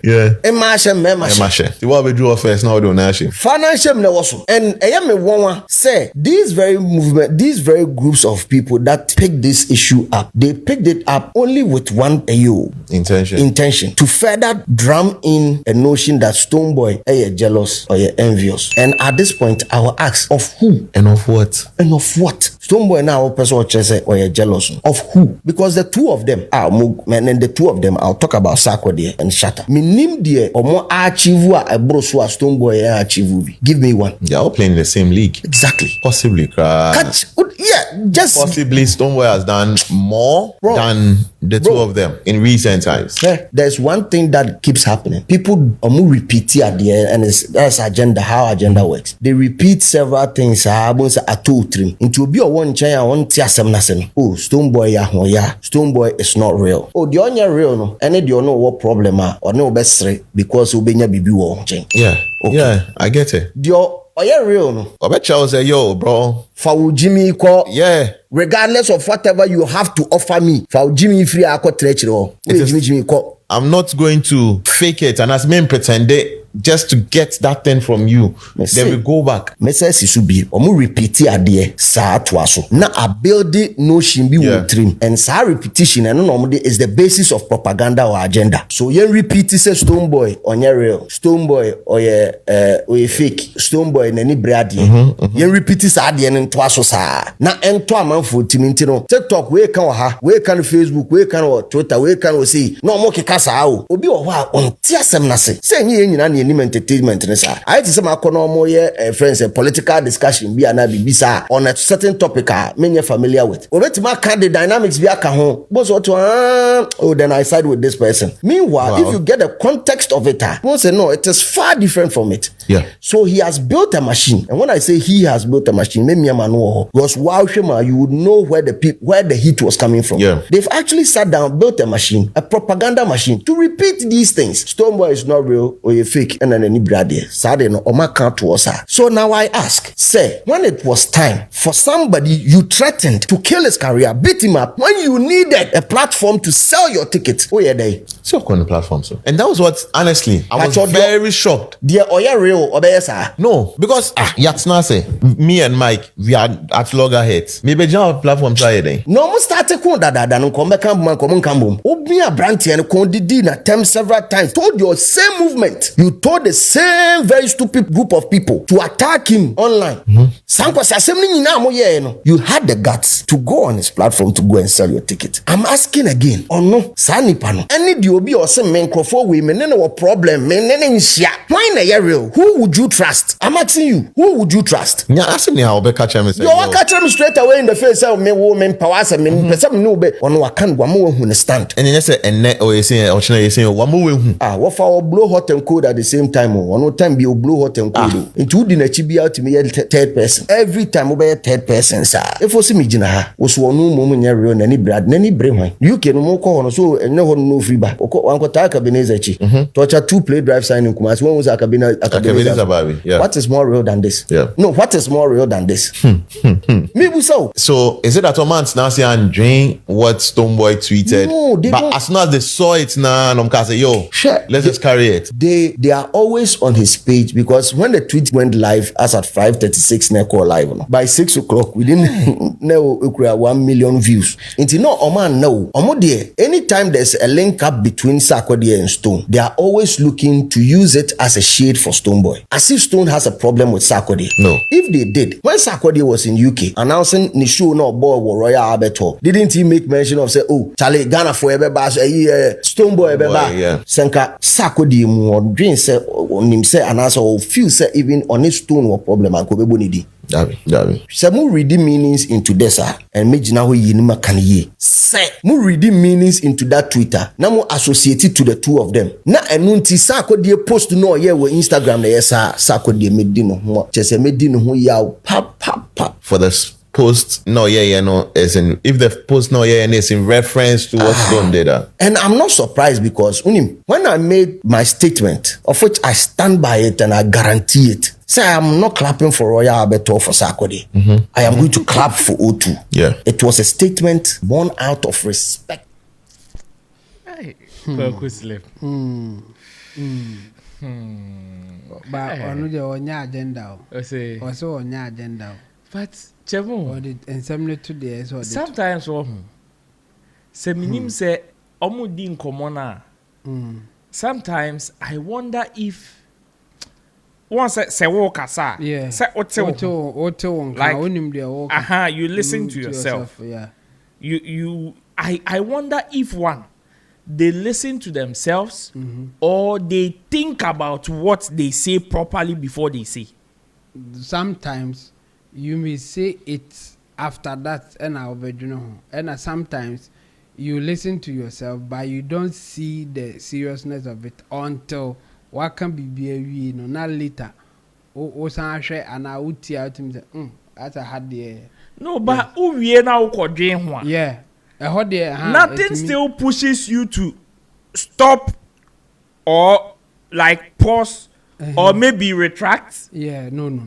And my The what we draw first now don't actually. Financial no also. And I am a one say these very movement, these very groups of people that picked this issue up, they picked it up only with one intention to further drum in a notion that Stonebwoy are jealous or envious. And at this point, I will ask of who and of what? And of what? Stonebwoy now person say or you're jealous of who? Because the two of them are and the two of them I'll talk about Kwaku there and Shatta. Minim there or more achieve a broso a Stonebwoy achieve. Give me one. They're all playing in the same league. Exactly. Possibly. Just possibly Stonebwoy has done more than the two of them in recent times. There's one thing that keeps happening. People repeat it at the end, and that's agenda, how agenda works. They repeat several things. Into be a one chain, one tiasem nasen. Oh, Stonebwoy is not real. Oh, the only real no, and they don't know what problem or no best because ubenya bibi wo chain. Yeah, okay. Yeah, I get it. Real no. I bet you say yo, bro. For Jimmy call. Yeah. Regardless of whatever you have to offer me, for Jimmy free I call Jimmy call. I'm not going to fake it and as men pretend just to get that thing from you. Then we go back. Message Subi, repeat it adie sa twaso. Na a build no shimbi will trim. And sa repetition and normally is the basis of propaganda or agenda. So you repeat it say Stonebwoy on your real, Stonebwoy or ye fake, Stonebwoy in any brady. You repeat it sa adie and twaso sa. Na ento amanfo timintino. TikTok we can Facebook, we can Twitter, we can see no more kasa o. Obi o wa on tiasem na se. Say nyina entertainment nessa. I had some friends a political discussion be ana bibisa on a certain topic many familiar with. Obeti ma can the dynamics be aka ho. Boss what then I side with this person. Meanwhile, if you get the context of it, won't say no, it is far different from it. Yeah. So he has built a machine. And when I say he has built a machine, because wow you would know where the heat was coming from. Yeah. They've actually sat down, built a machine, a propaganda machine to repeat these things. Stonebwoy is not real or a fake. And then any brother, so now I ask, say, when it was time for somebody you threatened to kill his career, beat him up, when you needed a platform to sell your ticket, oh yeah, they so on the platform, so and that was what honestly I was very shocked. Dear Oya real or no, because Yatsna say me and Mike we are at loggerheads. Maybe job platform try day. No more started no come back come Obi a branch and condidi na term several times told your same movement. You told the same very stupid group of people to attack him online. You had the guts to go on his platform to go and sell your ticket. I'm asking again. Oh no, Sanipano. Any DOB or some microphone women, no problem. Why na real? Who would you trust? I'm asking you. Who would you trust? Yeah, asking me how be catch him. You catch him straight away in the face. Me woman powers. Person no be on wakan wamu who stand. And then say and or you say or you say wamu what for blow hot and cold at the same time. One time be blow hot and cold. Into the chibi out to me third person. Every time obey third person, sir. If you see me jina was one moment real any brad, any brain. You can more call so and no free back. Uncle Taka Benezachi. Torture 2 play drive sign in Kumasi. One was Akabineza. Yeah. What is more real than this? Yeah. No, what is more real than this? Maybe so. So is it that Omans now say and drink what Stonebwoy tweeted? No, they but don't. as soon as they saw it now, I'm gonna say, yo, Sure. let's just carry it. They are always on his page because when the tweet went live as at 5:36 Neko live no, by 6 o'clock we didn't know 1 million views. Until no Oman no. Omodie, anytime there's a link up between Sarkodie and Stone, they are always looking to use it as a shade for Stonebwoy. As if Stone has a problem with Sarkodie. No. If they did, when Sarkodie was in UK announcing Nishu no boy Royal Alberto, didn't he make mention of say, oh, Charlie Ghana for Stonebwoy Boy, yeah. Senka Sarkodie mu dream say onim say and also feel say even on his Stone or problem and Kobe Bonidi. Dabi. Some reading meanings into this and make now yinima can ye. Say mu reading meanings into that Twitter. Now mu associated to the two of them. Na enunti Sarkodie post no ye we Instagram na yesa Sarkodie medino ho. Chese medino ho ya pa. For the post no is in if the post no is in reference to what Stone did. And I'm not surprised because when I made my statement, of which I stand by it and I guarantee it, say I am not clapping for Royal Alberto for Sarkodie. I am going to clap for O2. Yeah. It was a statement born out of respect. Kwaku sleep. But on the agenda. Also on your agenda. But Chevon, and some to the sometimes say minim say omudin komona. Sometimes I wonder if once say walk asa, yeah, say auto like you listen to yourself. Yeah, I wonder if one they listen to themselves or they think about what they say properly before they say. Sometimes you may say it after that and I'll be and sometimes you listen to yourself but you don't see the seriousness of it until what can be not later. And I would tell him that's a hard day. No, but who we now called yeah. Nothing still pushes you to stop or like pause or maybe retract. Yeah, no.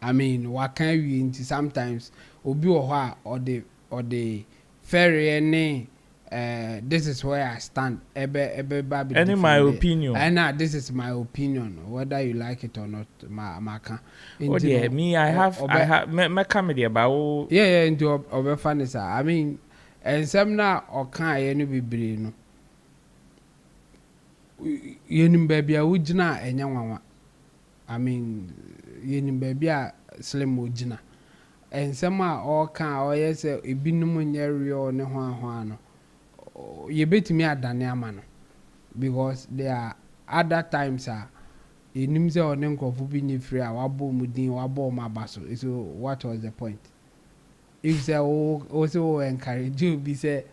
I mean, what can we into sometimes obi or the ferry any this is where I stand. Any my opinion. And this is my opinion, whether you like it or not. Maka. Oh yeah, me I have my comedy about yeah into over funny. I mean, and some now or can't any be brain. Yenim baby ujina and young. I mean, yenim baby slim ujina. And some are all can or yes a binum area ne one. You bet me at Daniamano because there are other times in himself or them of being free. Our boom within our bomb my basso. So what was the point? If they also encourage you, be say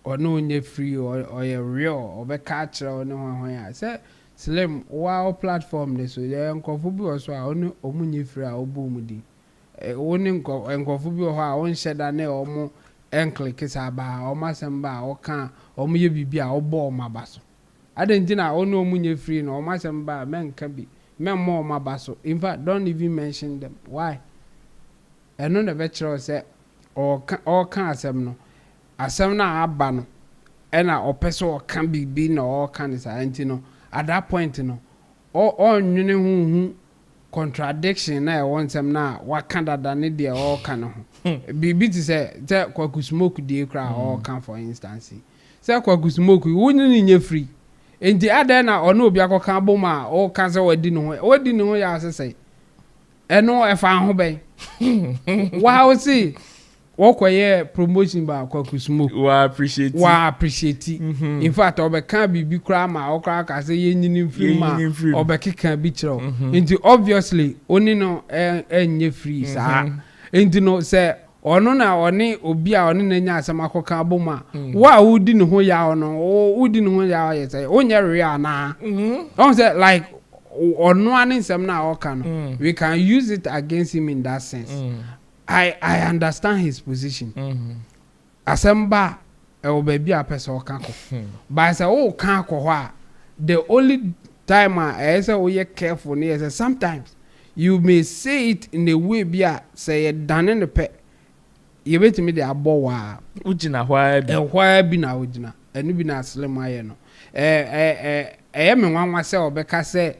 or no one free or a real or a catcher or no one. I said, Slim, wow platform this way. They uncofubi also only omuni free or boom within. Only uncofubi or our own shed and or more. Enkle kisa ba o masemba o kan o mu ye bibia o bo ma baso adentina o no munye free no o masemba men kan bi men mo ma baso in fact don't even mention them why eno na be kire say o kan asem na aba no e na o pese o kan bibi na o kan sa antino at that point no o nwene hu contradiction na e won sem na wakanda da ne de o kan ho bibi ti say Kwaku smoke dey cry or can for instance say Kwaku smoke woni nye free enti ada na ono obi akoka boma o kan say wadi no ho ya asese eno e fa ho ben wow see wokoye promotion ba Kwaku smoke wa appreciate in fact obe kan bibi kra ma o kra ka say yenyini free ma obe kika bi kiro enti obviously oni no enye free sa enti no say ono na oni obi a oni nanya asema akoka aboma wa udi no ho ya ono udi no ho ya ye say onye real na on say like ono ani nsem na oka no we can use it against him in that sense. I understand his position. Asemba ɛwɔ baabi a pɛ sɛ ɔka kɔ but sɛ ɔka kɔ hɔ a the only time a ɛyɛ sɛ ɔyɛ careful ne yɛ sɛ sometimes you may say it in a way bi a sɛ yɛ dane ne pɛ yɛbɛtumi de abɔ waa wogyina hɔ bi ɛhɔ bi na wogyina ɛno bi na Slim ayɛ no ɛyɛ me nwanwa sɛ ɔbɛka sɛ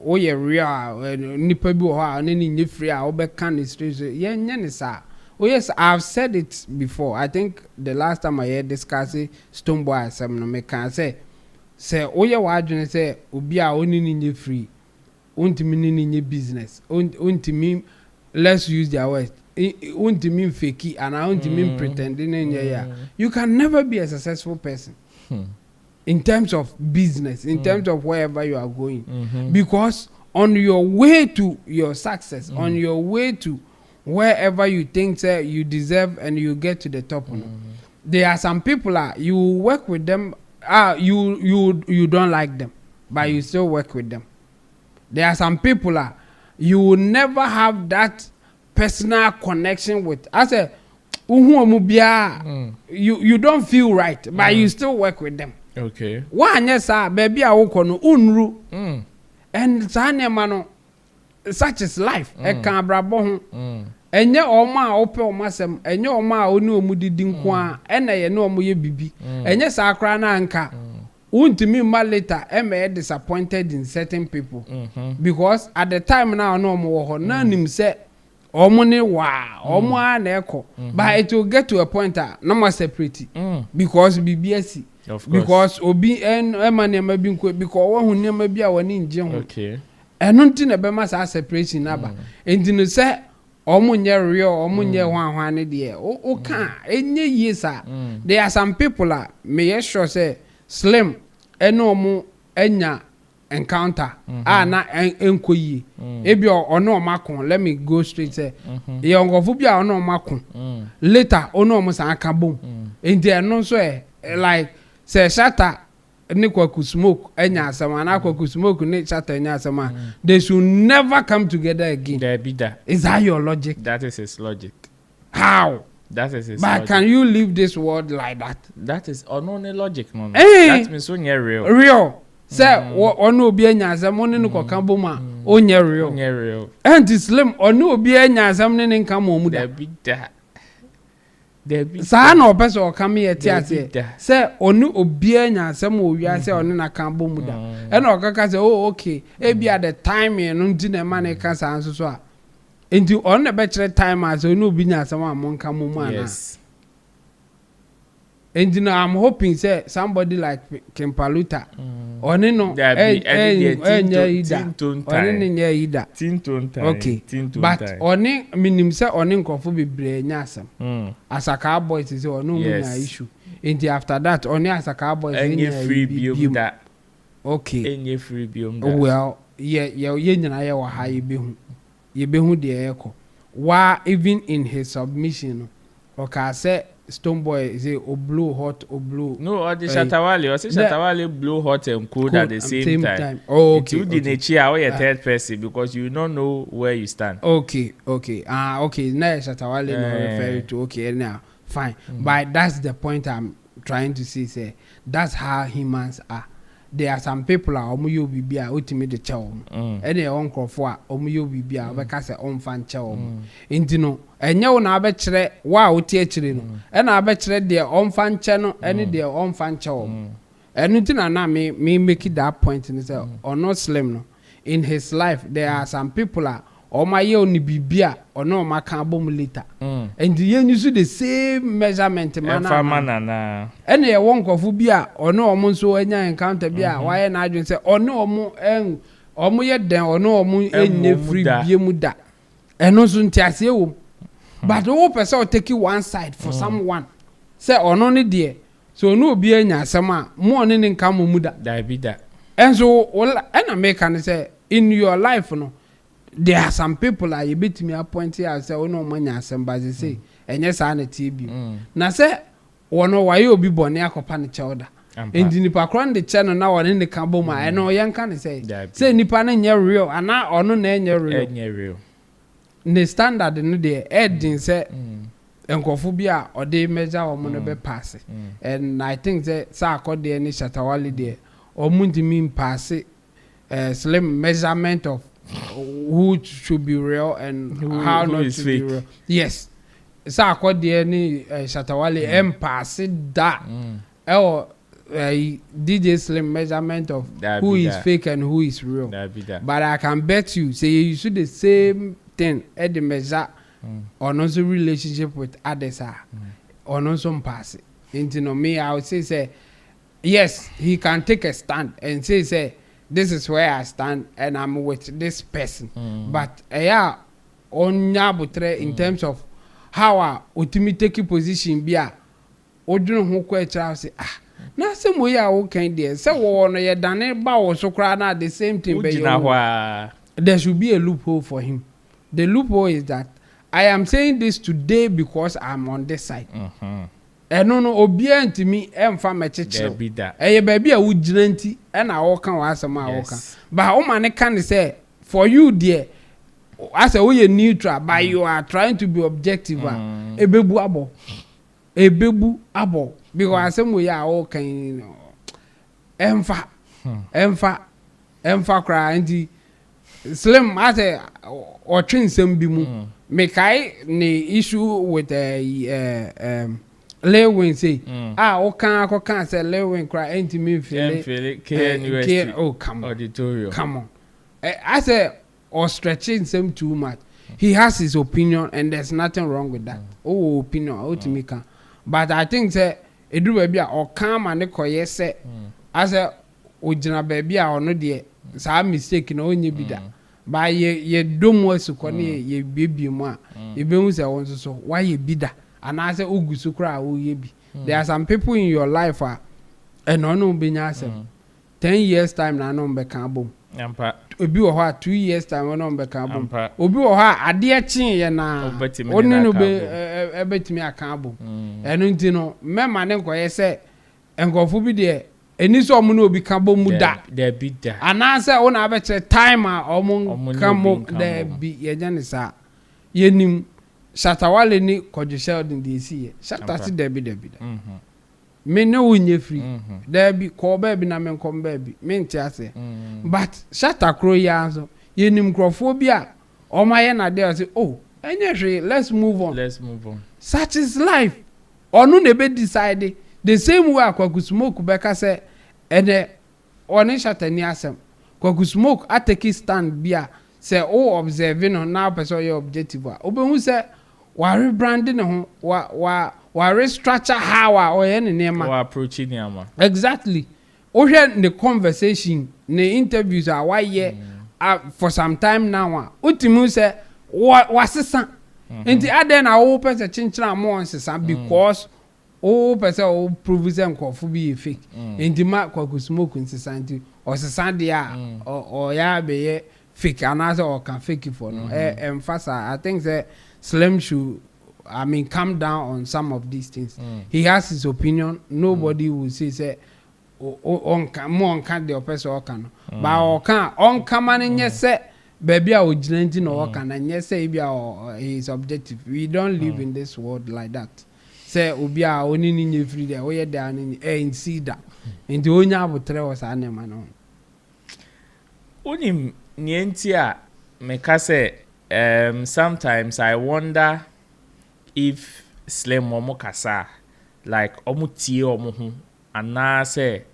woyɛ real a nipa bi wɔ hɔ a ne nye free a wobɛka ne straight so yɛnyɛ ne saa. Oh yes, I've said it before. I think the last time I heard discussing Stoneboy asem no me can say oye wa adwene say obi a oni ni free. Untimi ni business. Untimi let's use their words. Untimi fake and untimi pretending yeah. You can never be a successful person. In terms of business, in terms of wherever you are going. Because on your way to your success, on your way to wherever you think you deserve and you get to the top, there are some people you work with them, you don't like them, but you still work with them. There are some people you will never have that personal connection with. I say, you don't feel right, but you still work with them. Okay. One yes, baby, I walk on unru, and Sanya such is life. Can brabo enye oma ope oma sem enye oma oni omudidi nko ene no omoye bibi enye sakra na nka untimi ma later me disappointed in certain people because at the time now no omo wo ho na nim se omo ne wa omo a na eko but it will get to a point na mo separate because bibi asi because obi ema ne ma bi nko because wo hu ne ma bi a woni nje ho okay eno nti na be ma sa separation na ba enti no se omunye real omunye hwan de o kan enye yesa there are some people me sure say Slim eno omu enya encounter na enkoyi ebi ono makon let me go straight say ye ongofu bia ono makon later ono omu san aka bom enti eno so like say Shatta ni Kwaku smoke enya asema na Kwaku smoke ni Shatta enya asema they should never come together again. There be that. Is that your logic? That is his logic. How? That is his but logic. Can you leave this world like that? That is unknown logic, no. Hey, that means only real. Real. Say ono obi enya asem oni no koka boma onye real. Onye real. And Slim ono obi enya asem ni nka mo da. There be that. Sa na opese o kam ye ti ase say onu obi anya asem o wi ase onu na kan bo mu da e na okaka say oh okay e bi at the time no ndi na ma na ka sa anso so a enti on na be kire time as onu obi nya asem a mo nka mo mu ana yes enti no I'm hoping say somebody like Kimpaluta oni no enya ida oni nya ida tinton time okay but oni minim say oni nkofo bebre nya asem Asaka boys say oni mu nya issue enti after that oni Asaka boys enya free biom that okay enya free biom that well ye nyina ye wa ha ye behu de ekọ wa even in his submission okay say Stoneboy say o blow hot o blow no or the Shatta Wale blow hot and cold at the same time. Oh okay you didn't cheer or your third person because you don't know where you stand. Okay okay now Shatta Wale no refer to okay now fine but that's the point I'm trying to say that's how humans are. There are some people omu yo bibia otimi de che omu ene on krofo a omu yo bibia obeka se onfa nche omu enti no enye wo na abekire wa oti akire no ena abekire de onfa nche no ene de onfa nche omu enu ti na me make that point ni say ono Slim no in his life there are some people oma ye oni bibia ono maka bom later and you use the same measurement na ene ye won kofu bia ono omo nso anya encounter bia why na adwen say ono omo ye den ono omo enye free biemu da eno so ntiase wo but wo person will take one side for someone say ono ne de so ono obi anya asema mo one ne nka mo mu da be that enso ena make can say in your life no there are some people you beat me appoint here say ono manya asamba say enye sa na TB na say wono waye obi bone akopa ne chewda endi nipa kron de channel na wone ne ka bom a eno yen kan say nipa na nye real ana ono na enye real real ne standard no de edin say enkophobia or they measure or mono be pass and I think that sa akode any Shatta Wale there or mundi mean pass slim measurement of who should be real and how not to be real. Yes. Sa akode any Shatta Wale pass that or DJ Slim measurement of who is fake and who is real. But I can bet you say you should the same thing at the measure or also relationship with others or also pass it. Into no me, I would say yes, he can take a stand and say this is where I stand and I'm with this person. But yeah, on yabutre in terms of how I ultimately take a position be a odun ho kwa say na some way I can there. So no ye dane ba wo so kra na the same thing be there should be a loophole for him. The loophole is that I am saying this today because I'm on this side. No obia ntimi emfa mecheche eye baby a wugina nti e na wo kan wa asema wo kan but o man can say for you there as a we neutral but you are trying to be objective ebebu abo because asem we are all kan emfa kra nti Slim as a or train some bi mu me kai ne issue with Lewin say can say Lewin cry ain't me feel oh come on I say or stretching some too much. He has his opinion and there's nothing wrong with that. Opinion to me can but I think say e do baby or come and koye say as a ojina baby or no there sa mistake no onye bi da ba ye dom wasu ko ne ye baby mu a e be hu say won so why ye bi da and I say ugusu kra wo ye bi there are some people in your life and no be nya asem 10 years time na no be kan bom ampa obi wo ha 2 years time no be kan bom obi wo ha ade a chin ye na oni no be ebetimi akan bom enu nti no mema ne nkoye say enkofo bi de eni so omo na obi kan bom mu da bi da ana say wona be che time a omo kan mo da bi ye nya ne sa yenim Shatta Wale ni Kwaku Sheldon dey see Shatta si da bi da me no unye free there be ko ba bi na me kom ba bi me nti ase but Shatta kro ya so yenim krofo bi a o ma ye na dey say oh enye hwe let's move on such is life onu ne be decide the same way Kwaku Smoke be ka say ene oni Shatta ni asem Kwaku Smoke atake stand bi a say oh observing no now person your objective obehu say wa rebranding ho wa restructure how or any name or approaching yama exactly o hear the conversation the interviews are why ye for some time now ultimu say wasesa nti aden na o person chinchira mo onsesa because o person o prove them kofu be fake nti ma Kwaku Smoke nsesa nti osesa dia or ya be fake another or can fake it for no emphasis I think that Slim should come down on some of these things. He has his opinion. Nobody will say on can the person can. But on come and yes say baby I will change no can and yes say his objective. We don't live in this world like that. Say ubia only in free there where they are in see that. In the onya butre was animal no. Unim nientia meka say sometimes I wonder if Slim omo kasa like omo tie omo hu ana say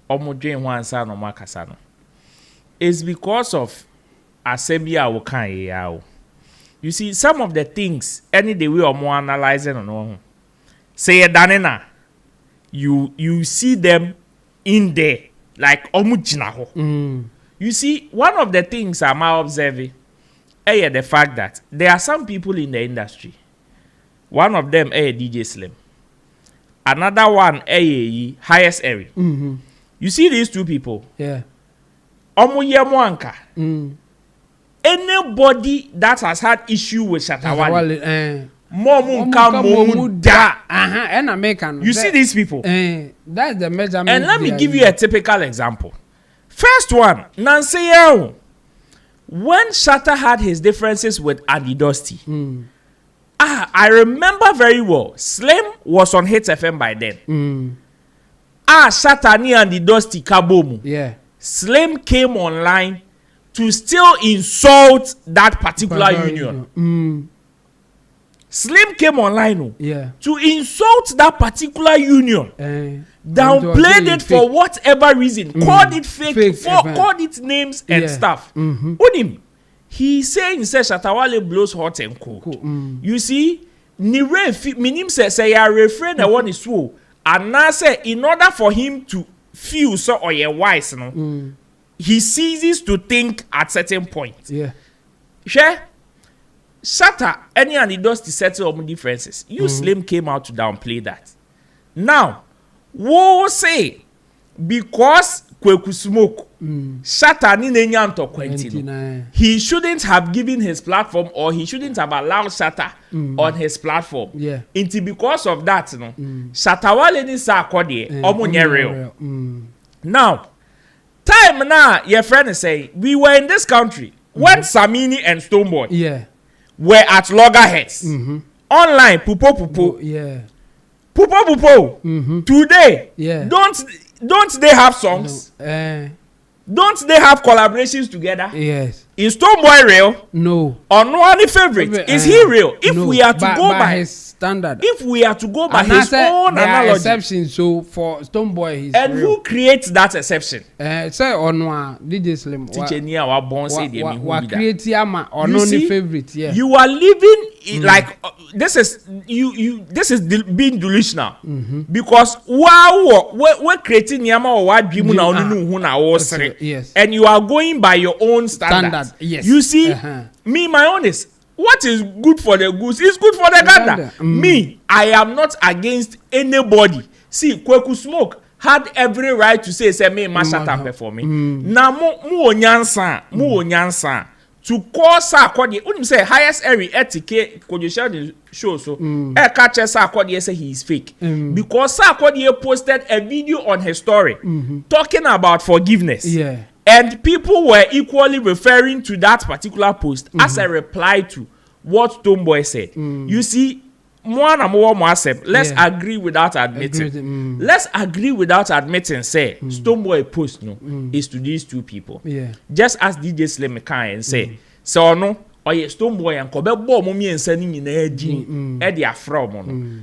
omo dwen ho ansa no makasa no it's because of assembly a wo kan ya. You see some of the things any the way omo analyzing no say danena you see them in there like omo jina ho. You see one of the things I'm observing the fact that there are some people in the industry. One of them DJ Slim. Another one highest area. You see these two people? Yeah. Anybody that has had issue with Shatta Wale, you see these people? That's the measurement. And let me give you a typical example. First one, Nancy. When Shatta had his differences with Adi Dusty, I remember very well. Slim was on Hit FM by then. Shatta and the Dusty Kabomu. Yeah. Slim came online to still insult that particular union. Slim came online to insult that particular union. Downplayed it for whatever reason. Called it fake called it names and stuff. He saying Shatta Wale blows hot and cold. You see, minim say you refrain the one is so. And now say in order for him to feel so or you wise, he ceases to think at certain point. Yeah. Share Shatta any and he does to settle all differences. You Slim came out to downplay that. Now, wo say because Kwaku smoke Shatta ni nenyanto kwentino. He shouldn't have given his platform or he shouldn't have allowed Shatta on his platform. Yeah. Inti because of that, no. Shatta Wale ni sa akode omo nye real. Now, time now your friend is saying we were in this country when Sammy and Stonebwoy were at loggerheads. Online pupo. Yeah. Pupo. Today, don't they have songs? Don't they have collaborations together? Yes. Is Stonebwoy real? No. Or no any favorite? Is he real? If we are to go by his standard. If we are to go by his own analogy. Exception, so for Stonebwoy he's and real. who creates that exception? Say Onwa DJ Slim. Teacher Nia wa born say dey me who be create yama or no favorite. Yeah. You are living like this is being delusional because we're creating yama or what dream na onu hu na wo sere. Yes. And you are going by your own standard. Yes. You see, me my own is what is good for the goose is good for the gander. Me, I am not against anybody. See, Kwaku Smoke had every right to say me Shatta performing. Na mu onyansa to call Sarkodie. Unim say highest area etike could you share the show so catch Sarkodie say he is fake because Sarkodie posted a video on his story talking about forgiveness. Yeah. And people were equally referring to that particular post as a reply to what Stonebwoy said. You see, let's agree without admitting. Let's agree without admitting, say, Stonebwoy post is to these two people. Yeah. Just as DJ Slim can and say, so no, or ye Stonebwoy and Kobe Bo me and sending in Eddie Afro.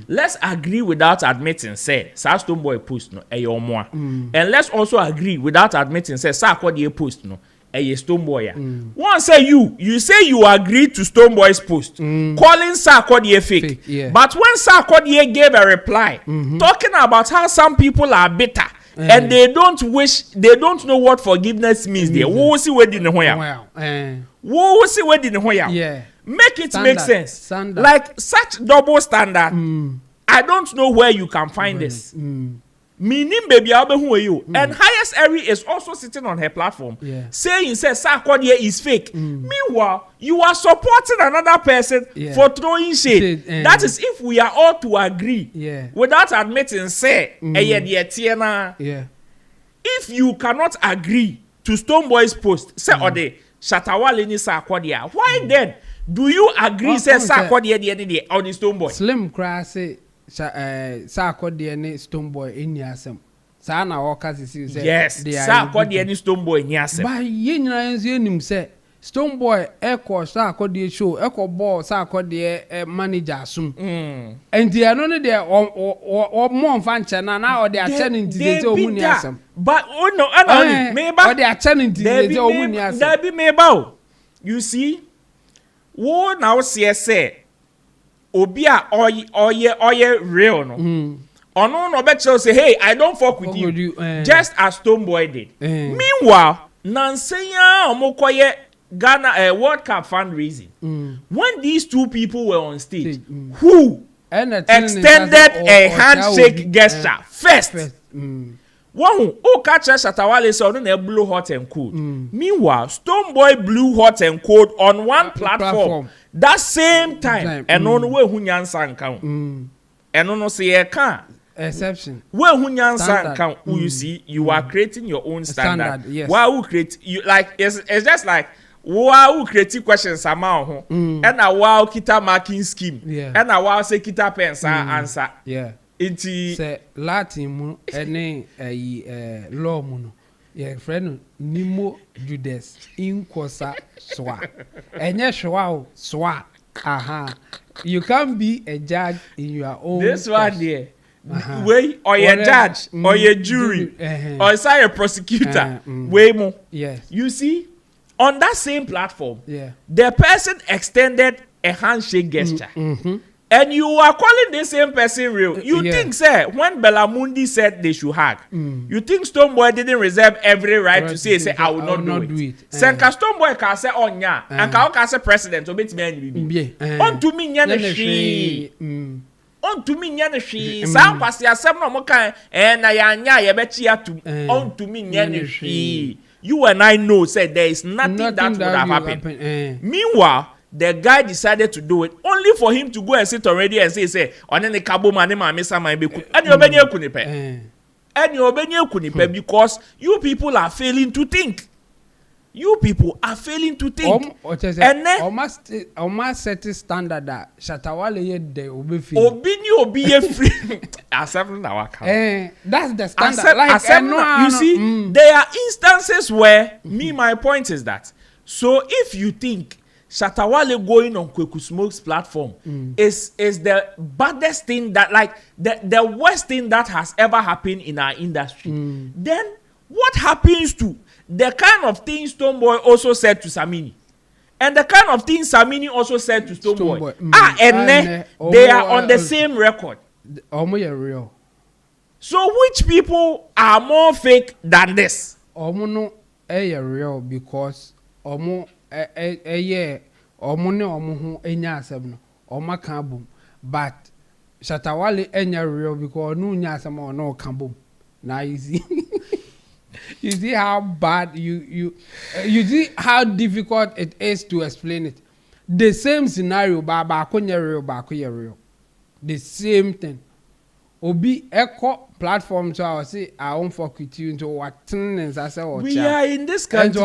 Let's agree without admitting, say, Stonebwoy post no, and let's also agree without admitting, say, Sarkodie post no. Stonebwoy. One say you say you agree to Stonebwoy's post, calling Sarkodie fake. Yeah. But when Sarkodie gave a reply talking about how some people are bitter and they don't know what forgiveness means, there. Wo see where didn't Wo see where didn't Yeah. Make it Standard. make sense. Standard. Like such double standard. I don't know where you can find this. Meaning baby who are you? And highest area is also sitting on her platform saying Sarkodie is fake. Meanwhile, you are supporting another person for throwing shade. That is if we are all to agree without admitting say if you cannot agree to Stonebwoy's post say or the Shatta Wale ni Sarkodie, why then do you agree say Sarkodie the or the Stonebwoy? Slim crazy. Sarkodie ne Stonebwoy eni asem sa na woka sisi say yes Sarkodie ne Stonebwoy eni asem ba ye nyina enso enim say Stonebwoy eko Sarkodie show eko ball Sarkodie manager asum enti eno ne de o mo fan chana na o de ache ne ntide say omu ni asem but no ana meba o de ache ne ntide say omu ni asem da bi meba you see wo now say obi a oye real no ono no bet say hey I don't fuck with you just as Stonebwoy did meanwhile nansenya omokoye Ghana World Cup fundraising when these two people were on stage who extended a handshake gesture first one who catch Shatta Wale so no blew hot and cold meanwhile Stonebwoy blew hot and cold on one platform that same time and on we hu nyansa nkan and no say e kan exception we hu nyansa nkan you see you are creating your own standard. Yes. Why who create you like it's just like Wow, creative questions amount ho. And a wow kita marking scheme. And a wow say kita pensa answer. Yeah. Inti say Latin mu ene law mu no. Yeah, friend Nimo Judas in Kosa Swa. Enye shwa swa. Aha. You can't be a judge in your own. This one there. Way or your judge or your jury or say a prosecutor. Way more. Yes. You see, on that same platform, yeah, the person extended a handshake gesture. And you are calling the same person real. You think, sir, when Belamundi said they should hug, you think Stoneboy didn't reserve every right to say, I will not do it. Senka Stoneboy can say, oh, yeah, and can say president, obey me. On to me, Yanashi. On to me, Yanashi. Some pastia, some no more kind, and I bet you to on to me, Yanashi. You and I know, said there is nothing that would have happened. Meanwhile, the guy decided to do it only for him to go and sit already and say, on any cabo man, and you're being because you people are failing to think. You people are failing to think. And then almost set a standard that Shatta Wale de obi a free. Accepting our account. That's the standard. You see, there are instances where my point is that. So if you think Shatta Wale going on Kwaku Smoke's platform is the baddest thing that, like, the worst thing that has ever happened in our industry, then what happens to the kind of things Stoneboy also said to Samini, and the kind of things Samini also said to Stoneboy? They are on the same record. Real. So which people are more fake than this? No, real because omune omuhu enya asem no omaka bom, but Shatta Wale enya real because no nya asem no kan bom. Now you see you see how bad you see how difficult it is to explain it. The same scenario ba ko nya real, the same thing. Obi echo platform so I say I won't fuck with you into what we are in this country.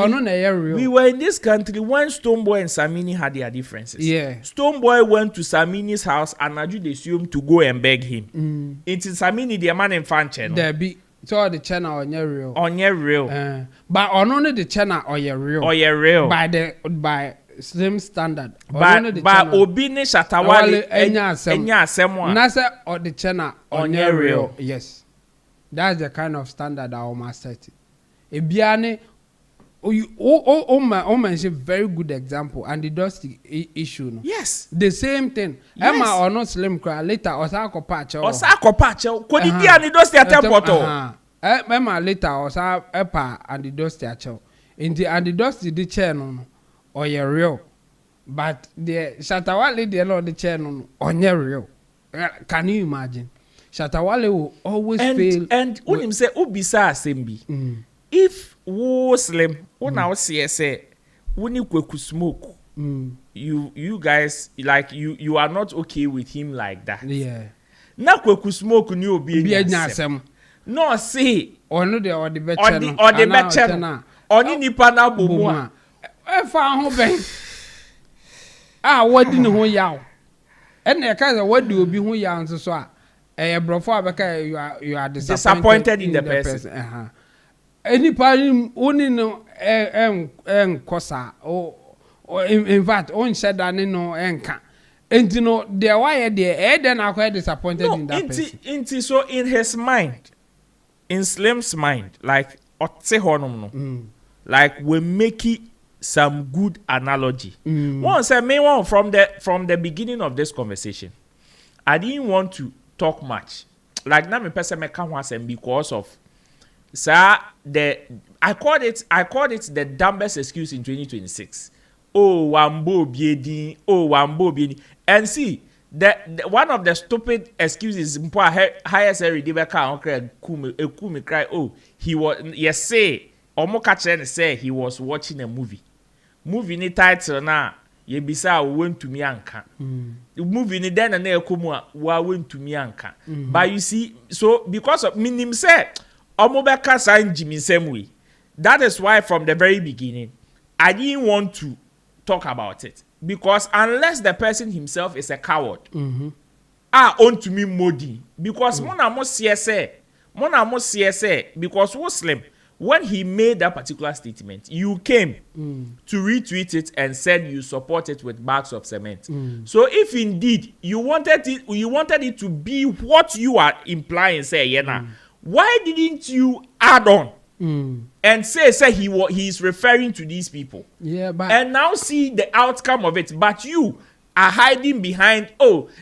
We were in this country when Stoneboy and Samini had their differences. Yeah. Stoneboy went to Samini's house and Aju assumed to go and beg him. It's Samini the man in fan channel. There be so the channel on your real. On your real. But on only the channel or your real. Or your real. By slim standard. By Obine Shatta Wale enya asem na say or the channel on your real. Yes. That's the kind of standard I almost set. Ebiane mention very good example and the dusty issue. No? Yes. The same thing. Yes. Emma or not slim cry later Osako patch. Could it be and the dusty at temple? Emma later Osa Epa and the dusty at and the dusty the channel or your real. But the Shatta Wale the channel on your real. Can you imagine? Shatta Wale will always fail. And when him say Ubisa Asembi, if wo slim, now say when you Kwaku Smoke, you guys like you are not okay with him like that. Yeah. Now Kwaku Smoke ni obi anyasem. No say or the better or the better or nipa na bomu a. E fa ho ben. Wadi ne ho yaw. And e ka say wadi obi ho yaw nso so a. Brofo you are disappointed in the person. Any party only no kosa or in fact on said that no enka. And you know there why there then are quite disappointed in that person. So in his mind, in Slim's mind, like like we make it some good analogy. Once I made one from the beginning of this conversation, I didn't want to talk much. Like now me person me can once and because of sir I called it the dumbest excuse in 2026. Oh wambo biedi. And see the one of the stupid excuses mpo highest redeemer can kumi cry he was yes say omo catch say he was watching a movie ni title na ye bisa went to me anka movie ni then na ekomu wa went to me anka but you see so because of minim say omo be ka san jimi same way that is why from the very beginning I didn't want to talk about it because unless the person himself is a coward, on to me modi because mona mo CSA because who slim when he made that particular statement, you came to retweet it and said you support it with bags of cement. So if indeed you wanted it to be what you are implying, say why didn't you add on and say he is referring to these people? Yeah, but and now see the outcome of it. But you are hiding behind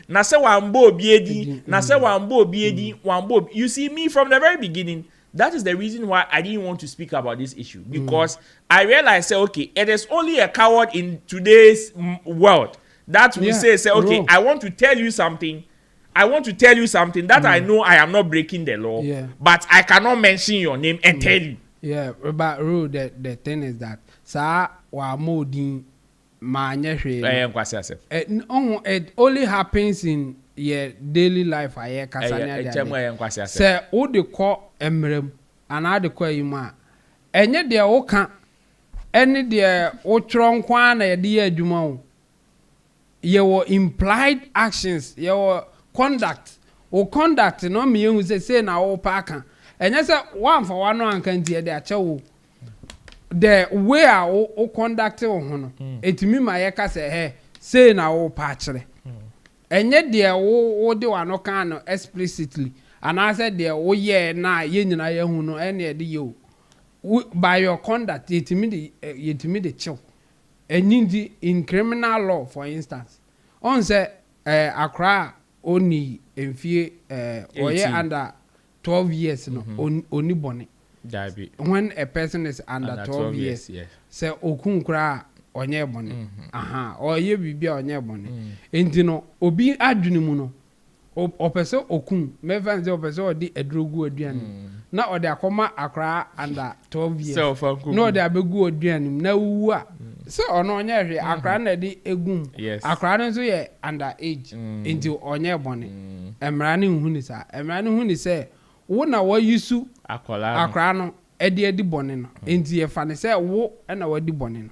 na say wambo biedi, na say wambo biedi, wambo. You see me from the very beginning. That is the reason why I didn't want to speak about this issue because I realized, okay, it is only a coward in today's world that will say, okay, I want to tell you something. I want to tell you something that I know I am not breaking the law, but I cannot mention your name and tell you. Yeah, but Ru, the thing is that sa wa modin it only happens in your daily life. I kasanya say o de call emrem and I de call you ma enye de o kan ene de o tron kwa na de adwuma o your implied actions your conduct no me hu say na o pa kan enye say one for one an kan tie de ache wo the way o conduct wo ho no etimi ma ye ka say na o pa kire enye de wo de wano kan no explicitly and I said there o ye na ye nyina ye hu no ene de ye by your conduct yetimi de chill enindi in criminal law for instance on say Accra only enfie oye under 12 years no oni bone when a person is under 12 years say okunkura onye bone oye bibia onye bone enti no obi adwene mu no opeso okun mevanze opeso odi edrogu aduane na odi akoma Accra under 12 years no odi abegu aduane na wu a so ono onye hwe Accra na di egum Accra no so ye under age enti onye bone emra ne hu ni say wo na wo yusu Accra no edi bone no enti ye fa ne say wo na wadi bone no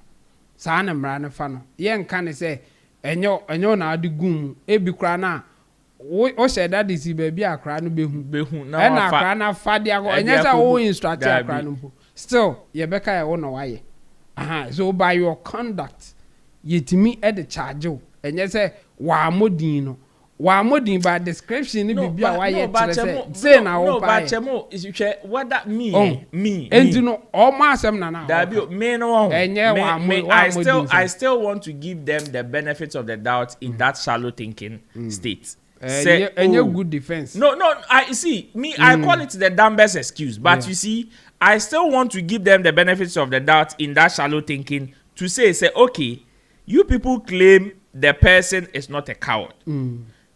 saa na emra ne fa no ye nka ne say enyo na adi gum ebi kra na o said that is baby Accra no behu na and Accra na fa dia go enya say wo instruct Accra no still ye beka ye wo no waye so by your conduct yetimi e de charge o enya say wa modin by description ni bibia waye say na wo pa but chemo is what that me and you know all my asem na na that be me no I still want to give them the benefits of the doubt in that shallow thinking state. Say good defense. No, I see. I call it the dumbest excuse. But you see, I still want to give them the benefits of the doubt in that shallow thinking to say, okay, you people claim the person is not a coward.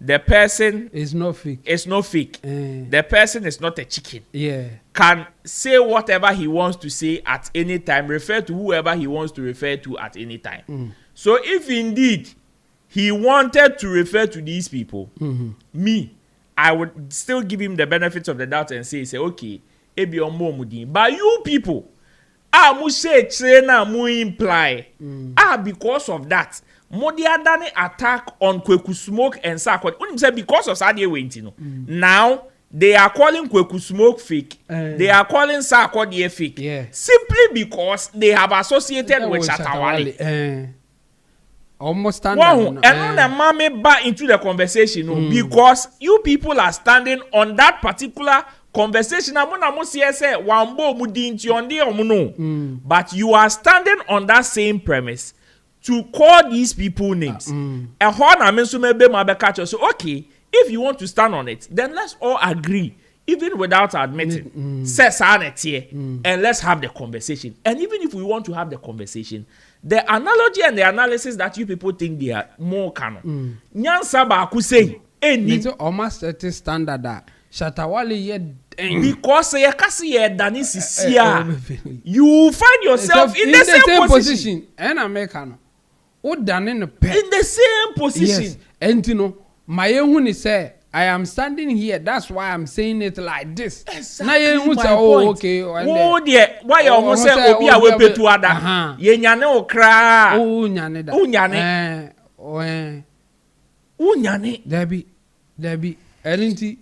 The person is not fake. The person is not a chicken. Yeah. Can say whatever he wants to say at any time, refer to whoever he wants to refer to at any time. So if indeed he wanted to refer to these people, I would still give him the benefits of the doubt and say, okay, ebi omo mudin. But you people, mu say trainer mu imply, because of that, Modiadani attack on Kwaku Smoke and Sakwa. When you say because of Sadia Wentino, now they are calling Kwaku Smoke fake. They are calling Sakwa fake. Simply because they have associated with Shatta Wale. Almost standard. Wow, and on the mommy back into the conversation because you people are standing on that particular conversation. But you are standing on that same premise to call these people names. So okay, if you want to stand on it, then let's all agree, even without admitting, and let's have the conversation. And even if we want to have the conversation, the analogy and the analysis that you people think they are more canon. Nyansa ba ku say it's almost a standard that Shatta Wale ye because ye kasi ye dani sisia. You find yourself in the same position. And American o dani no in the same position. Yes. And you know, my hu ni say I am standing here. That's why I'm saying it like this. Exactly my oh, point. okay. Oh, dear. Why you almost say obi a we petu ada? Ye nyane o kra. Oh, nyane da. Oh, nyane. Oh, nyane. Debi. Erinti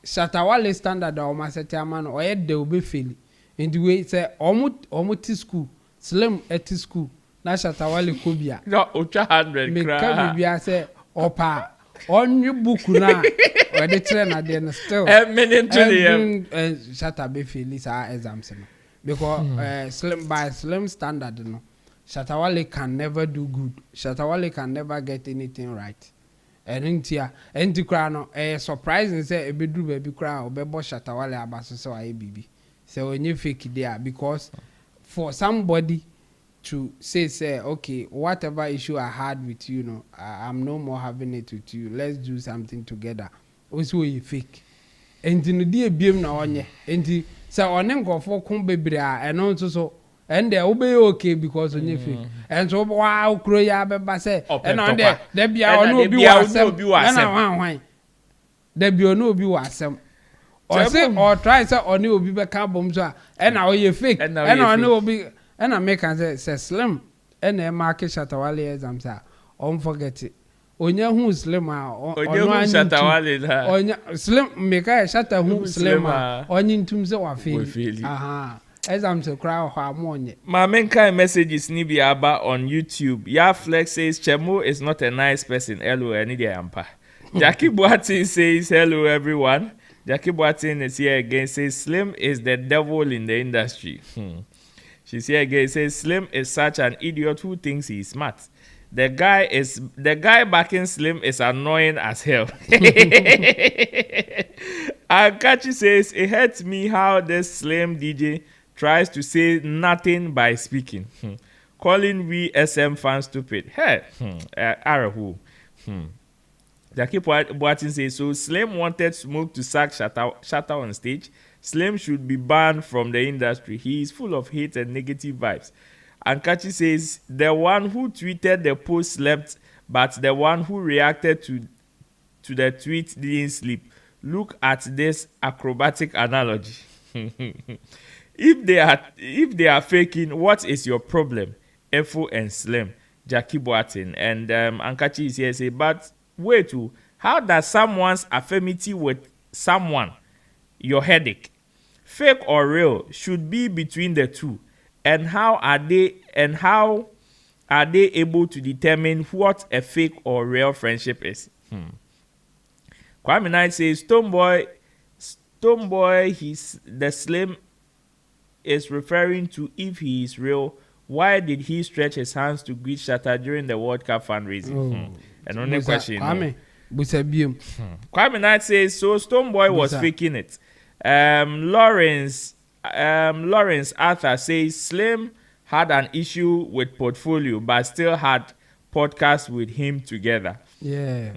Shatta Wale standard o ma set ama no oye de obe feli. In the way say omo ti school, slim at school. Na Shatta Wale kobia. No, ocha 100 Me kra. ka bibia say opa on your book na or the trainer then still Shatta be feel our exams no because slim standard no Shatta Wale can never do good. Shatta Wale can never get anything right. And enti kra no surprising say e be do baby kra obebo Shatta Wale abaso so aye bibi so onye fake there because for somebody to say okay, whatever issue I had with you, no, I'm no more having it with you. Let's do something together. Also, you fake. And in the day, beam na onye. And so on them go for kumbebria and also and they obey okay because on you fake. And so wow, croya beba say and on there be no be wasem. There be no be wasem. Or say or try say on you be back bomb so and now you fake and on no be. And I make and say slim and a market Shatta Wale exams are forget it. Onya who slim or Shatta Wale onya slim make a Shatta who slim onion tumse wa feel. Aha. Exams a crowd harmony. My main kind messages nibi aba on YouTube. Ya Flex says Chemo is not a nice person. Hello, any day ampa. Jackie Boatin says hello everyone. Jackie Boatin is here again. Says Slim is the devil in the industry. She's here again. Says Slim is such an idiot who thinks he's smart. The guy backing Slim is annoying as hell. Akachi says it hurts me how this Slim DJ tries to say nothing by speaking, calling we SM fans stupid. Hey, Arahu. Jackie Boatin says so. Slim wanted Smoke to sack Shatta on stage. Slim should be banned from the industry. He is full of hate and negative vibes. And Kachi says, the one who tweeted the post slept, but the one who reacted to the tweet didn't sleep. Look at this acrobatic analogy. If they are faking, what is your problem? Efo and Slim, Jackie Boatin. And Ankachi is here say, but wait, how does someone's affinity with someone your headache, fake or real, should be between the two, and how are they able to determine what a fake or real friendship is? Kwame Knight says Stoneboy, he's the Slim is referring to if he is real. Why did he stretch his hands to greet Shatta during the World Cup fundraising? And only question. Kwame Knight says so. Stoneboy was faking it. Lawrence Arthur says Slim had an issue with portfolio, but still had podcasts with him together. Yeah,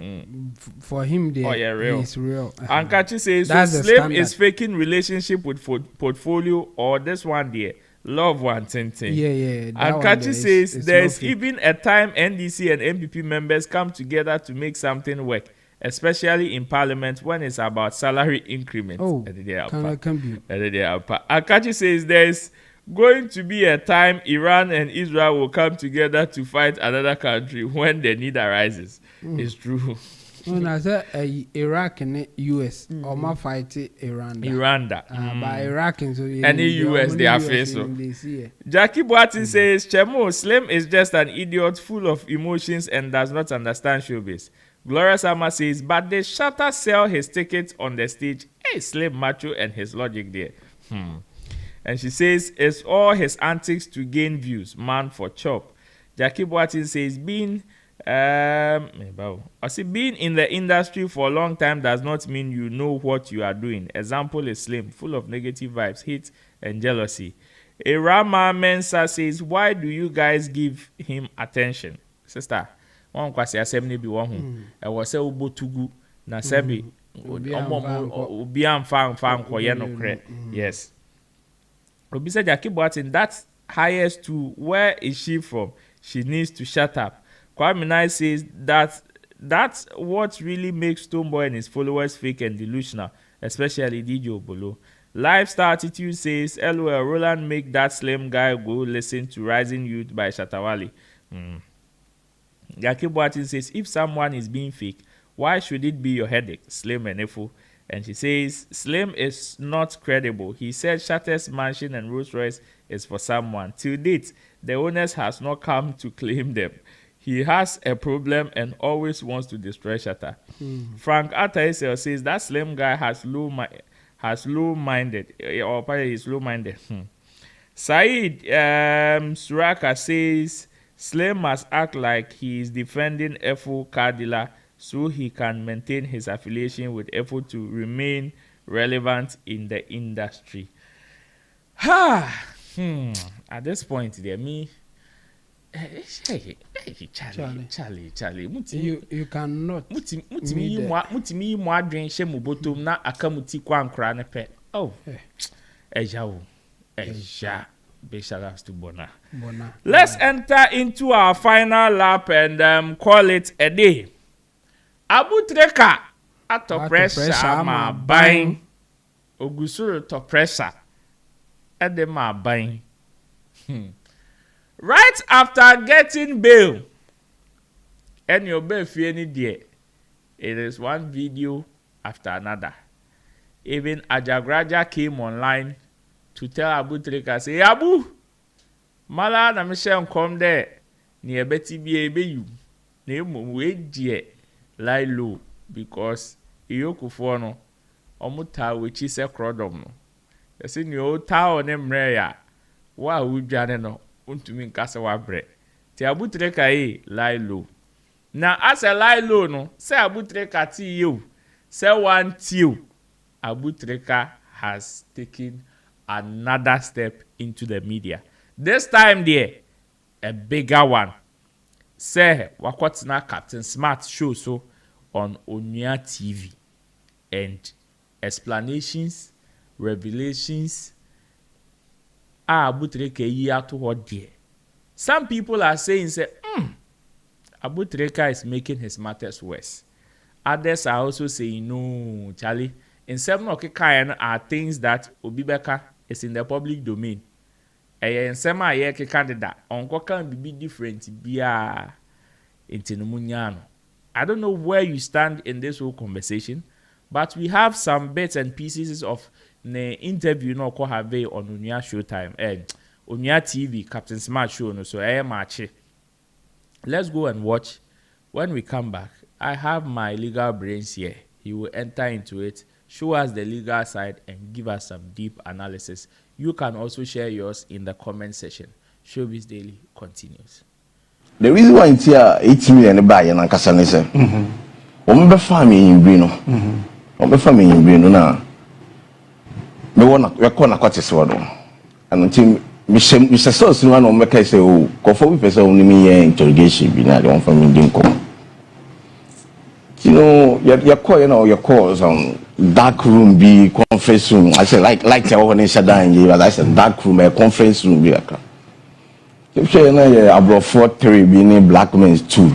for him, he's real. And Kachi says so Slim is faking relationship with portfolio, or this one there, love one thing. Yeah. And Kachi says there's even a time NDC and MPP members come together to make something work, especially in parliament when it's about salary increments. Akachi says there's going to be a time Iran and Israel will come together to fight another country when the need arises. It's true. When I say Iraq and US, or my fight Iran. By Iraq and so any US they are facing. Jackie Boatin says Chemo Slim is just an idiot full of emotions and does not understand showbiz. Gloria Sama says, but the Shatta sell his tickets on the stage. Hey, Slim Macho and his logic there. And she says, it's all his antics to gain views. Man for chop. Jackie Boatin says, being in the industry for a long time does not mean you know what you are doing. Example is Slim, full of negative vibes, hate, and jealousy. Irama Mensa says, why do you guys give him attention? Sister, one kwasi asem bi wo hu e wo se ubotugu na sebi obi amfa nkoye no kre. Yes, obi say Jackie Boatin, that's highest to where is she from? She needs to shut up. Kwame Knight says that's what really makes Stonebwoy and his followers fake and delusional, especially DJ Obolo. Lifestyle Attitude says, LOL, Roland make that slim guy go listen to Rising Youth by Shatta Wale. Yaki Boatin says, if someone is being fake, why should it be your headache? Slim and Efo. And she says, Slim is not credible. He said Shatta's mansion and Rolls Royce is for someone. Till date, the owners has not come to claim them. He has a problem and always wants to destroy Shatta. Frank Ataisel says that Slim guy has low-minded, or probably he's low-minded. Said Suraka says Slim must act like he is defending Efo Cardilla so he can maintain his affiliation with Efo to remain relevant in the industry. At this point, there me. Charlie. You cannot. Mutimi mo adwen hye mo botom na akamuti kwankra ne pe. Oh. Eja. Big shout outs to Bona. Let's enter into our final lap and call it a day. Abu Trica at pressure ma buying. Ogusuru to pressure. At the ma buying. Right after getting bail, and your bail fee any day, it is one video after another. Even Agradaa came online to tell Abu Trica, say, Abu, Mala na Michelle come there, near Betty be you. Name wait dear, lie low, because Iyoku Fono, Omuta, which is a crodom. You see, your town name rare. Why would you know? Untumi nkasa wa bre ti Abu Trica lie low na as a lie low no say Abu Trica ti you say one tiu Abu Trica has taken another step into the media, this time there a bigger one. Say wakotina Captain Smart show so on Onua TV, and explanations, revelations Abu Trica yi ato ho de. Some people are saying say Abu Trica is making his matters worse. Others are also saying no, Charlie. In seven okekayan are things that Obibeka is in the public domain. In sema ye candidate onko can be different bia intinomunyano. I don't know where you stand in this whole conversation, but we have some bits and pieces of the interview no ko have on Onua Showtime and Onua TV Captain Smart show no so match. Let's go and watch. When we come back, I have my legal brains here. He will enter into it, show us the legal side and give us some deep analysis. You can also share yours in the comment section. Showbiz Daily continues. The reason why it's here 8 million buy and Ankasa say be farming in Brino. Be farming in Brino na me wona we call na kwatese wodo and until Mr. Source no make say oh go for we person only me interrogation bi na the one from Indian come. You know your call your calls on dark room be conference room. I say like the one in Shatta and but I said dark room a conference room be like if say na abroad 4-3 be ni black men's 2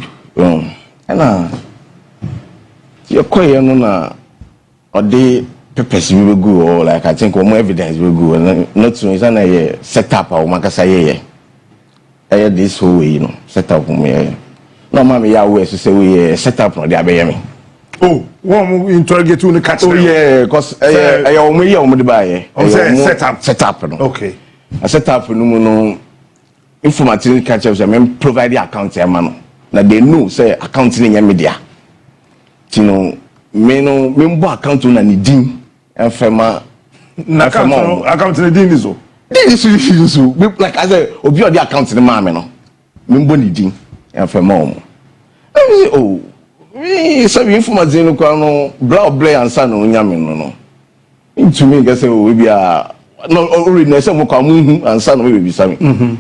and your call no na or they papers will go or like I think more evidence will go and not so is a set up or makasa this whole way, you know, set up for me. No mommy ya we say we set up no dey abeyemi. Oh, one interrogate you in the catch. Oh yeah, cause omo buy set up no. Okay. A set up no informative catch up say provide the account e ma no. Na they know say account ni media. You know, me mbo account na ni din enfema na account ni din izo. This is like I say obi o the account ni ma me no. Me mbo ni din enfema omo. Oh, we say information no kwa no bra ansa no nyame no. Into me get say we be a no already na say mo kwa mu ansa no we be sami.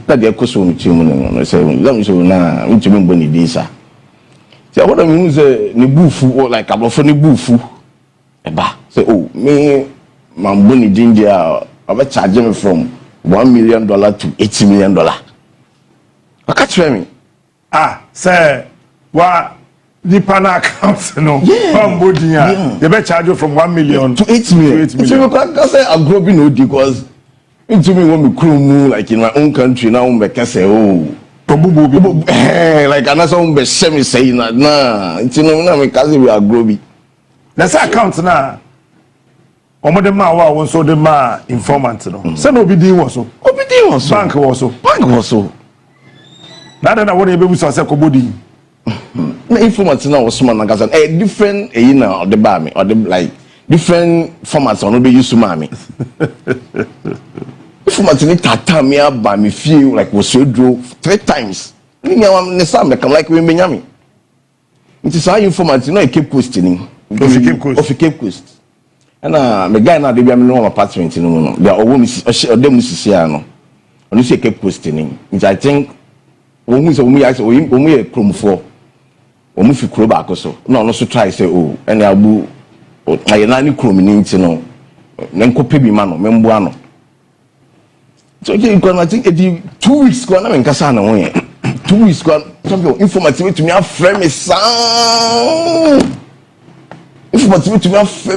That dey koso no chi mu no say let so na into me mbo ni din sa. See what I mean is ni bufu or like abofo ni bufu eba say oh me mambo ni din dia aba charge me from $1 million to $80 million. I catch me say wa the pana account, no. You better charge you from 1 million to 8 million. So you can say I'm growing no because into me when me crew like in my own country now we can say oh like another one be me say nah into no na me can say we are growing. That's account now. Omo de ma wa won so de ma informant no. Say no obidi was so. Obidi was so. Bank was so. Bank was so. Na na what e be so say kobodi. Na informant na was man na different na the ba me or the like different formats on be use to mami. Informant ni tata me aba me feel like was so drove 3 times. Ni nya ne sam come like we menyame. It is how informant no keep questioning. Of Cape Coast. And me guy na dey be am no apartment no. They owo mi dem musisi ano. Onu say Cape Coast ni. I think omu so omu ya say omu e kromfo. Omu fi kro ba akoso. Na ono so try say oh ene abu aye na ni krom ni nti no. Na nkope bi ma no membo ano. So you can I think 2 weeks go na me nkasa na ho ye. 2 weeks go something informative to me aframe me sound. If you want to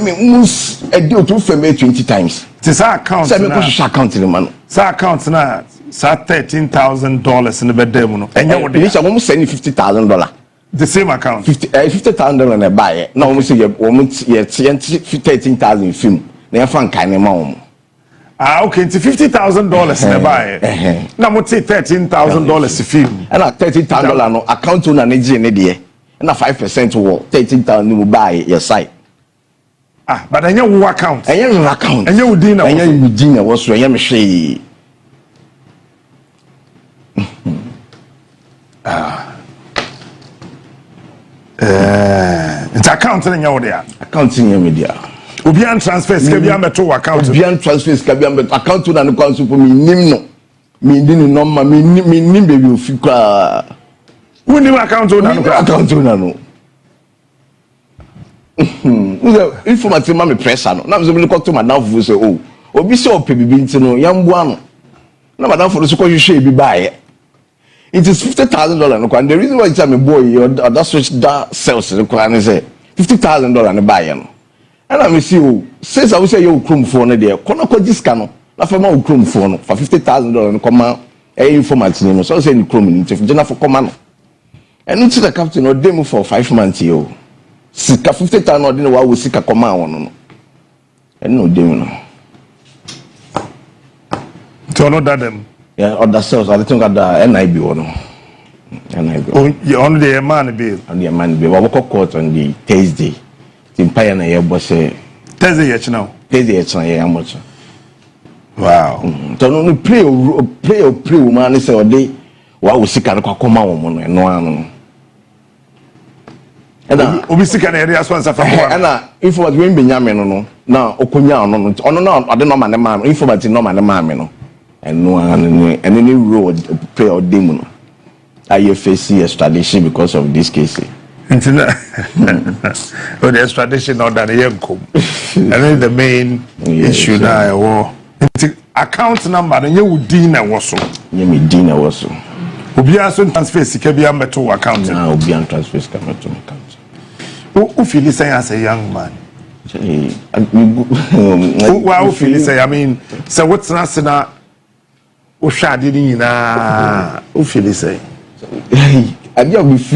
me mus a deal to frame 20 times. It's our account. Say me go show account in man. Sa account na sa $13,000 in the bed demo no. Enya wo dey. This almost send $50,000. The same account. $50,000 na buy. Na almost say $13,000 film. Na ya fan kan ma wo. Ah okay, it's $50,000 na buy. Na mo say $13,000 film. And $13,000 no account na na je ne de. Na 5% wo 13,000 mu buy your site. Ah, but anya wo account. Anya wo account. Anya wo din na. Anya wo din na wo so anya me hwe. It's account na anya wo dia. Account nya me dia. Obi an transfer ska bi ameto account. Obi an transfer ska bi ameto account na no kwanso po mi nim no. Mi din no ma mi nim baby ofi kwa. Who name account owner no account owner no. Informative ma me pressure no. Na me so me to madam for say oh. Obi say ope bibi nti no yambo ano. Na madam for so ko hwehwe bi baaye. It is $50,000 no and the reason why it's me boy that switch that sales no kwa say $50,000 no baaye no. And I me see oh since I will say you chrome phone no there. Kono ko diska no. Na fa ma chrome phone no for $50,000 no come informative no. So say ni chrome ni nti jena for come no. And into the captain or demo for 5 months yo. Sika 50,000 or didn't wa sika koma one no. And no demo no. To know that them. Yeah, other sales I think that NIB one. NIB. Oh, you only the man bill. On the man bill. We go court on the Thursday. Empire na here boss Thursday yet now. Thursday yet now how much? Wow. So no play man say o dey wa sika no koma wo no no ano. Ena obi sika na area sponsor from one. Ena informant we Benjamin no na okonya no ono na ade no ma ne ma no informant no ma ne ma me no. Eno anu any road play or demo no. I face extradition because of this case. Internet. Oh, the extradition order the yankom. And the main issue now war. Account number and you would dinner was so. You me dinner was so. Obi aso transfer sika bi ameto account na obi an transfer sika ameto account. Who feel say as a young man? Who feel say I mean so what's na o shade ni na who feel say I just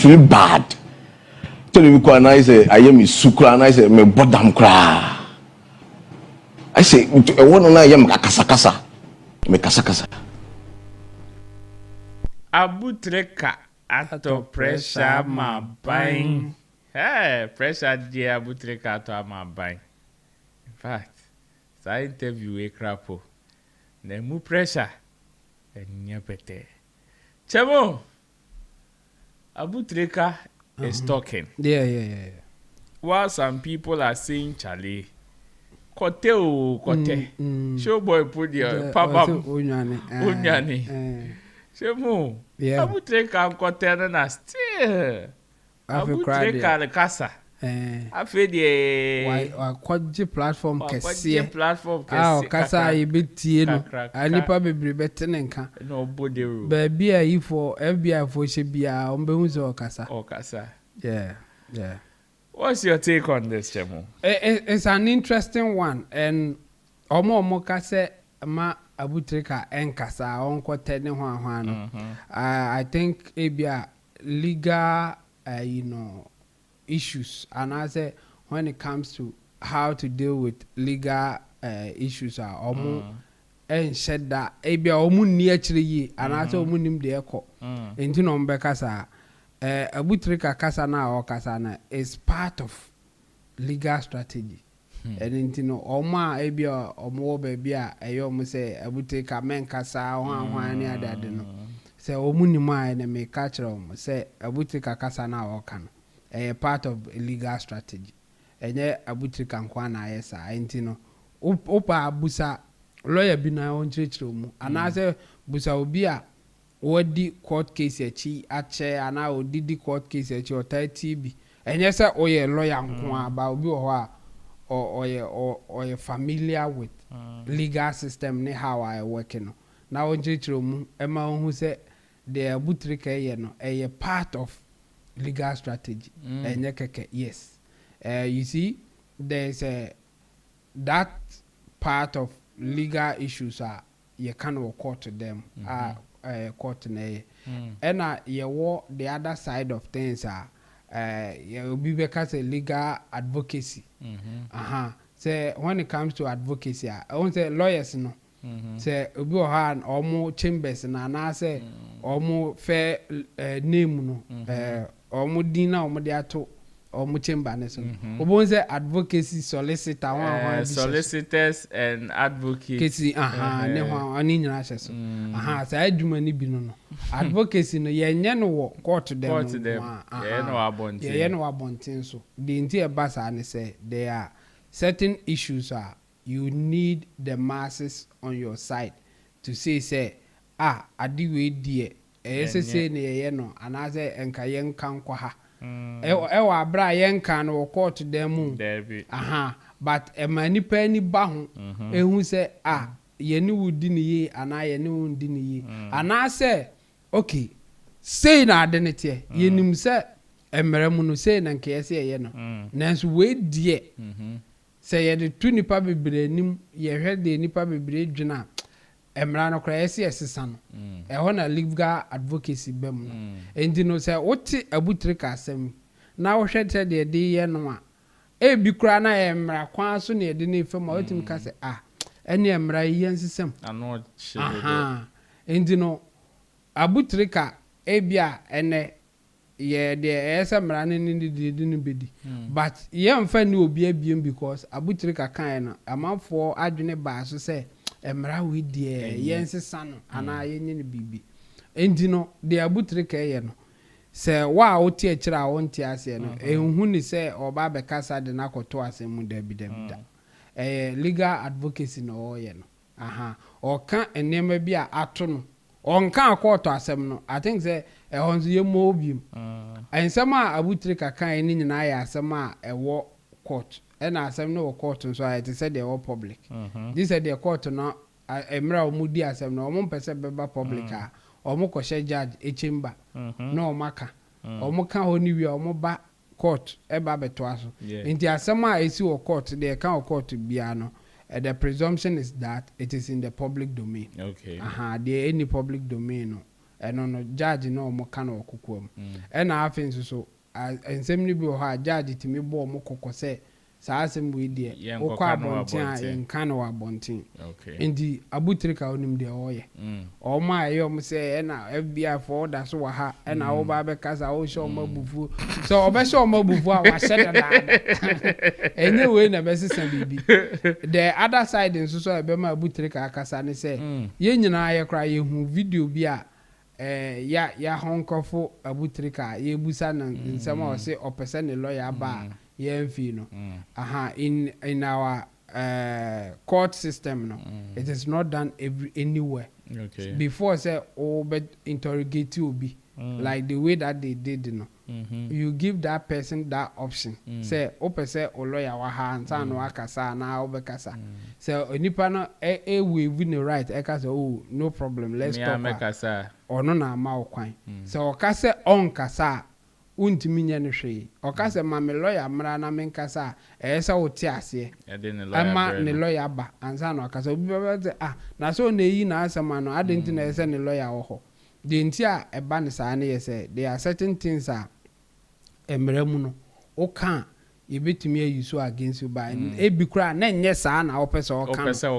feel bad. Tell me ko na say I am sukra na say me bodam kra. I say e won na yam kasa me kasa. Abu Trica ato pressure ma bang. Hey, pressure dear Abu Trica ato ma bang. In fact, sa interview e crapo. Na mu pressure. Enya pete. Chemo. Abu Trica is talking. Yeah. While some people are saying Charlie. Kote. Showboy put your papa. Unyani. Shemu. Yeah. Abu Trica kote na still. Abu Trica le kasa. afei deɛ wakɔgye platform kɛseɛ ɔkasa a yɛbɛtie no nipa bebree bɛte ne nka baabi a yifo FBI fo hyɛ biara ɔmbɛhu sɛ ɔkasa. Yeah. What's your take on this, Chemo? It's an interesting one, and omo kase ma Abu Trica enkasa onko tene hwan. I think ebia legal issues, and I say when it comes to how to deal with legal issues are omo en shed that ebia omo ni actually yi, and I say omo nim de ekọ enti no mbekasa. Abu Trica kasa na or kasa na is part of legal strategy. And you know, Oma ebia omo baby a eyo say Abu Trica men kasa hwan ni ade no. Say omu ni ma na me catch say Abu Trica kasa na or kan. Part of a legal strategy. Enye Abu Trica nkwa na yesa enti no. Opa busa lawyer bi na on chechiro mu. Ana say busa obi a wodi court case echi ache ana odidi court case echi otati bi enye se oye lawyer nko ba obi ho a oye familiar with legal system ne how I work no na onjechiro mu ema hu se the Abu Trica ye no part of legal strategy enye keke yes you see there's that part of legal issues are you can report to them court na and the other side of things are you be because legal advocacy say when it comes to advocacy I want say lawyers no say obi o ha omo chambers na say omo fair name no omo din na omo de ato omo chamber ne so obo say advocacy solicitor solicitors and advocates ne ho ani nyina hye so say adwuma ni bi no advocacy no ye nye no wo court dem ye no abontin so the entire basa ne say there are certain issues you need the masses on your side to say adi we die say ne ye no ana say enka ye nka nkwa ha ewa abra ye nka no court dem but emanipa ni ba ho ehu say ye ni wudi ni ye ana ye ni wudi ni ye ana say okay say na ade ne tie ye nim say emremu no say na nka ye say ye no nanso we die say ye de tu nipa bebre nim ye hwe de nipa bebre dwena emra no kra ye say esesa no ho na legal advocacy bem no endi no say wote Abu Trica asem na wo hwe te de ye no a bi kra na emra kwa so na de ne fam a wotim ka say ene emra ye nsesem ano chebe endi no Abu Trica bia ene ye de esa mra ne ne bedi but ye mfa ni obi abiem because Abu Trica kan no amanfo adwene ba so say emra we de ye nsesa no ana ye nye ne bibi endi no de Abu Trica ye no say wa oti a kira wonti ase no ehun ni say oba be kasa de na koto ase mu da bi legal advocacy no ye no oka enema bi a ato no onka court asem no I think say ehonzo ye mo bium ensem a Abu Trica kan ni nyina ya asem a ewo court na asem no court so I say they were public this said the court no emra omudi asem no omo pese beba public a omo ko she judge echimba no omaka omo kan ho ni wi omo ba court eba beto aso nti asem a esi wo court they kan court bia no the presumption is that it is in the public domain. Okay. There any public domain no. And no judge no mo kan okukwam. And I think so and same ni bi o ha judge timi bo mo kokko say sa asem we there. Okwa abontin en kan wa abontin. Okay. Indi Abu Trica onim de oye. O ma ayo mo say na FBI for that so wa ha and na oba be kasa o show mo bufu. So obe show mo bufu a wa sheda na. Anyway na be sesa bibi. The other side nso so ebe ma Abu Trica akasa ne say ye nyina ye kra ye hu video bi a ya honkofo Abu Trica ye busa na nsema o say opese ne lawyer ba ye mfi no in our court system no it is not done anywhere. Okay. Before say be interrogate obi like the way that they did, you know. You give that person that option. Say, open say, o lawyer wa ha ansa no akasa na obekasa. Say, onipa no we win the right. Eka say, oh, no problem. Let's talk. Or no na ma okwan. So oka say on kasa untimi nya ne hwe. Oka say ma me lawyer mra na men kasa esa oti ase. Ama ne lawyer ba ansa no akasa obi ba say na so na yi na asema no adenti na ese ne lawyer wo ho. The ntia eba ne sa na say there are certain things emremu no o kan e betumi ayuso against you by e bi kura na nye sa na opese o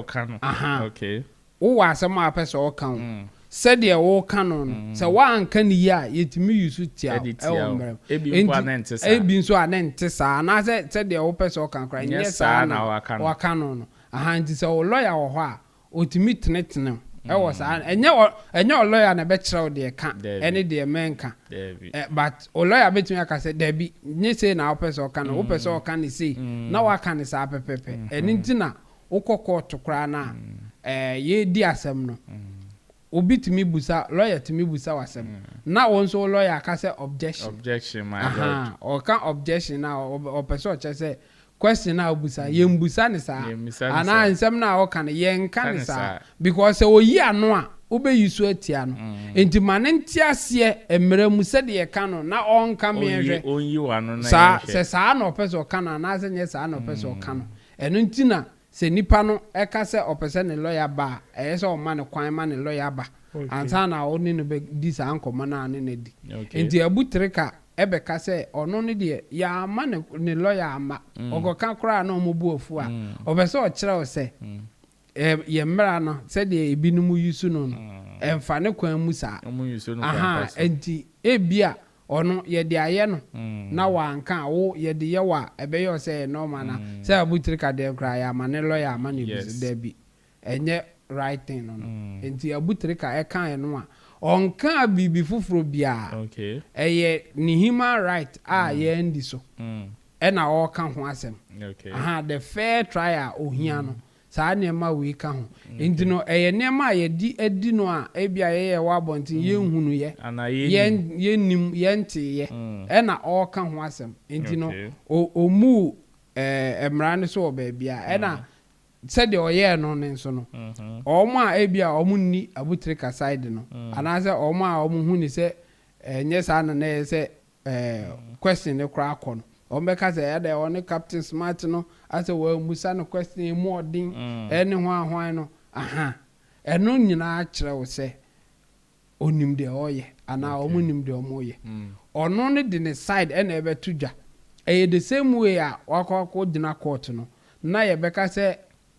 kan no okay o wa asema opese o kan said ye o kan no so wa anka ni ya yetumi yusu tia e o mrem e bi nso anente sa e bi nso anente sa na said ye opese o kan kura nye sa na wa kan no nti so lawyer wo ho a otumi tenetene was and your lawyer na be chira de ka any de menka but o lawyer betumi aka say there be ni say na person kan o person kan say na wa kan say pepepe eni ntina ukoko to kra na ye di asem no obi timi busa lawyer timi busa wasem na won so lawyer aka say objection my lord o kan objection na o person say question na obusa yembusa ne sa ana nsem na o kan yen kan sa because o yi ano a obe yusu atia no enti mane ntiase emremu se de kan no na on kan me hwe onyi wano na sa na opeso kan na se nye sa na opeso kan no eno ntina se nipa no e ka se opese ne lawyer ba e se o ma ne kwan ma ne lawyer ba ansa na oni no be di sa ankomo na ne na di enti abu Trica ebe ka say ono ne de ya ama ne lawyer ama ogoka kra na omobu ofu a obese o kire o say ye mra no say de ebinum yusu no emfa ne kwan mu sa enti ebia ono ye de aye no na wa anka wo ye de ye wa ebe ye o say normal na say abu Trica de kra ya ama ne lawyer ama ne busi de bi enye right thing no enti abu Trica e kan no a onka bibi fufuro bia okay ni human right ye ndi so na o kan ho asem okay the fair trial ohia no saa nema we ka ho enti no nema ye di edi no a bia ye wa bontin ye nhunu ye ye nim ye nti ye na o kan ho asem enti no omu emra ne so ba bia na said the oye no nso no oma ebia omunni abu Trica side no anase oma omu ni se nye sa na se question ne kra akọ no ombeka se ya da one Captain Smart no ase wa musa no question mu odin ene ho ahwan no eno nyina a kire wo se onim de oye ana omunim de omoye ono ne de ne side ene ebe tudwa the same way a wakọ dina court no na ye beka se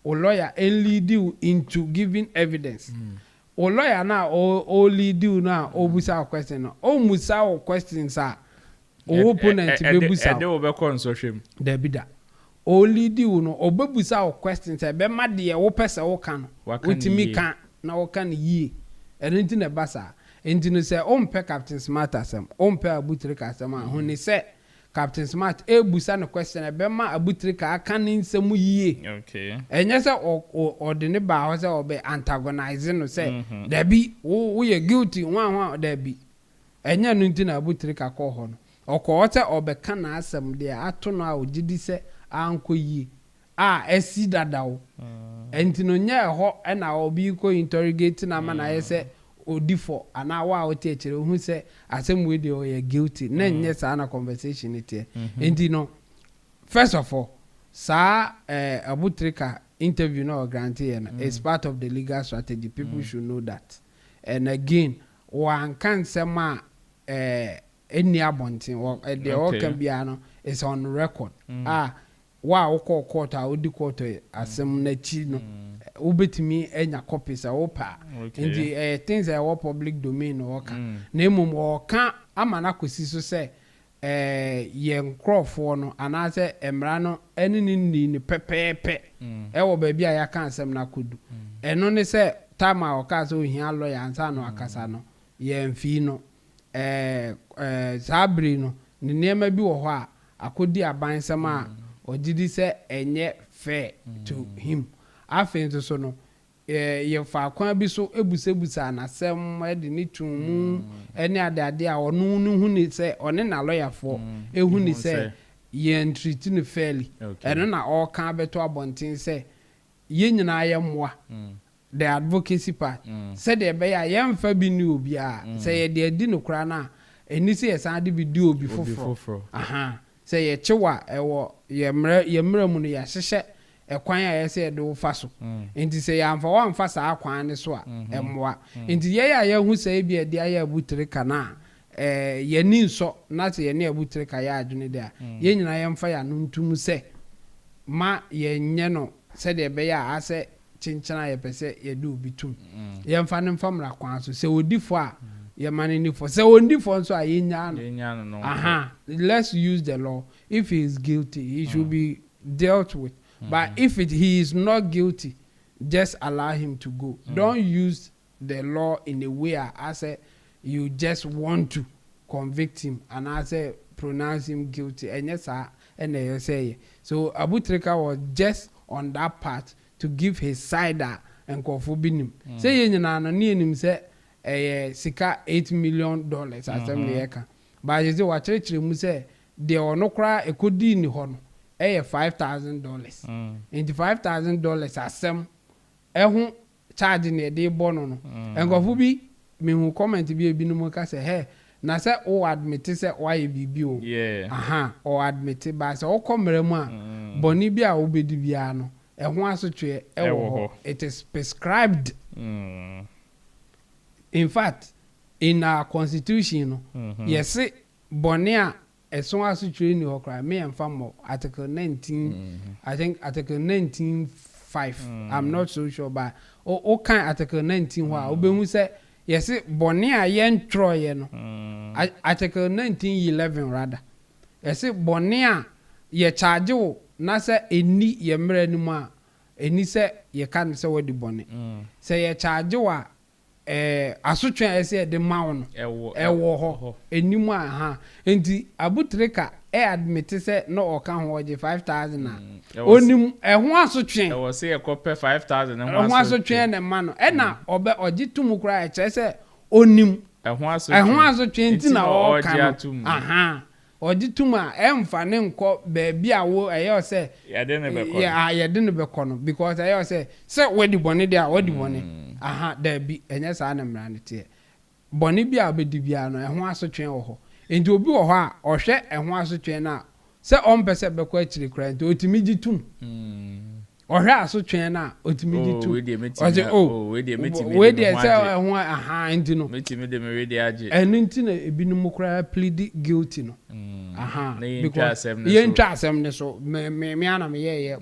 o lawyer lead you into giving evidence. O lawyer na o lead you na o busa question no. O musa o questions a o opponent be busa. E dey be kon so hwem. There be that. O lead you no o be busa o questions e be ma de wo pese wo kan. Utimi kan na wo kan yi. Enti na basa. Enti no say o mpe Captain Smart asem. O mpe Abu Trica asem a ho ni say Captain Smart busa no question e ma Abu Trica aka ni nsemu yie okay enye se o de ne ba ho se o be antagonize no se there be wo ye guilty wan there be enye no ntina Abu Trica ko ho no okọ se o be kana asem de ato no a ogidi se anko yie esi dadawo entino nye ho na obi ko interrogate na ma na ye se odifo ana wa otiechere hu se asem we dey o ye guilty na nye sa na conversation itie enti no first of all sa Abu Trica interview no grantee na is part of the legal strategy. People should know that. And again one can say ma any abontin the all can be ano is on record wa wo court a odi court asem na chi no ubetimi enya copies a opa in the things that were public domain or can name or can amana kwesi so say ye nkrofo no anase emra no eni ni pepepe e wo ba bia ya kan asem na kodu eno ne say time a oka so hia lawyer ansa no akasa no ye mfi no sabri no ne nema bi wo ho a akodi aban sama ogidi say enye fair to him afenso so no ye fa kwan bi so ebusebusa na sem e de ni tumu ene ade a ono nu hu ni se one na lawyer for ehu ni se ye entreat no fairly eno na all kan beto abontin se ye nyina ye moa the advocacy part said de be ya ye mfa bi ni obi a se ye de adi no kra na eni se ye san de bi di obi foforo aha se ye chewa ewo ye mra mu no ya hyehye ekwan a ye se de wo fa so enti se ya mfa wa mfa sa akwan ne so a emmoa enti ye ya ye hu se bi e de aye abutire kana ye ni nso na se ye ne abutire ka ya adwene de a ye nyina ye mfa ya no ntum se ma ye nye no se de be ya ase chinchana ye pese ye do bitum ye mfa ne mfa mra kwan so se odifo a ye mane ni for se ondifo nso a ye nya no aha let's use the law. If he is guilty he should be dealt with but if he is not guilty just allow him to go. Don't use the law in a way as you just want to convict him and as pronounce him guilty and yes and they say so Abu Trica was just on that part to give his side and kofubinim say you na no ni enim say sika $8 million asem ne yeka but you say wa church mu say de ono kra ekodi ni ho no $5,000 and $5,000 asem ehun charge ne de bono no enkofu bi me hu comment bi ebinom ka say hey na say o admit say why bibi o aha o admit ba say o komere mu a boni bi a obedi bia no ehun asotwe ewo it is prescribed in fact in our constitution yes boni a eson asotwe ni okra me emfa article 19 I think article 19(5) I'm not so sure but o kan article 19 wa obehu say yes boni a yen troye no article 19(11) rather yes boni a ye charge wo na say eni ye mra ni mu a eni say ye kan say wodi boni say ye charge wa asotwe ese de mawo no ewo ho eni mu a ha enti Abu Trica admit say no o kan ho 5,000 na onim ehun asotwe e say e kope 5,000 ehun asotwe na ma no e na obe ogitum kura e che say onim ehun asotwe enti na o kan aha ogitum a emfa ne nko ba bia wo eyo say ya de ne be kono ya de ne be kono because eyo say wodi boni dia wodi boni aha da bi enye sa na mra ne tie boni bia obedi bia no ehun asotwe wo ho enti obi wo ho a ohwe ehun asotwe na se ompese be kwa chiri kra enti otimi gitum ohwe asotwe na otimi gitum we dey metimi we dey say ehun aha enti no metimi de me we dey age enu enti na ebinum kra plead guilty no aha because ye ntwa asem ne so me ana me ye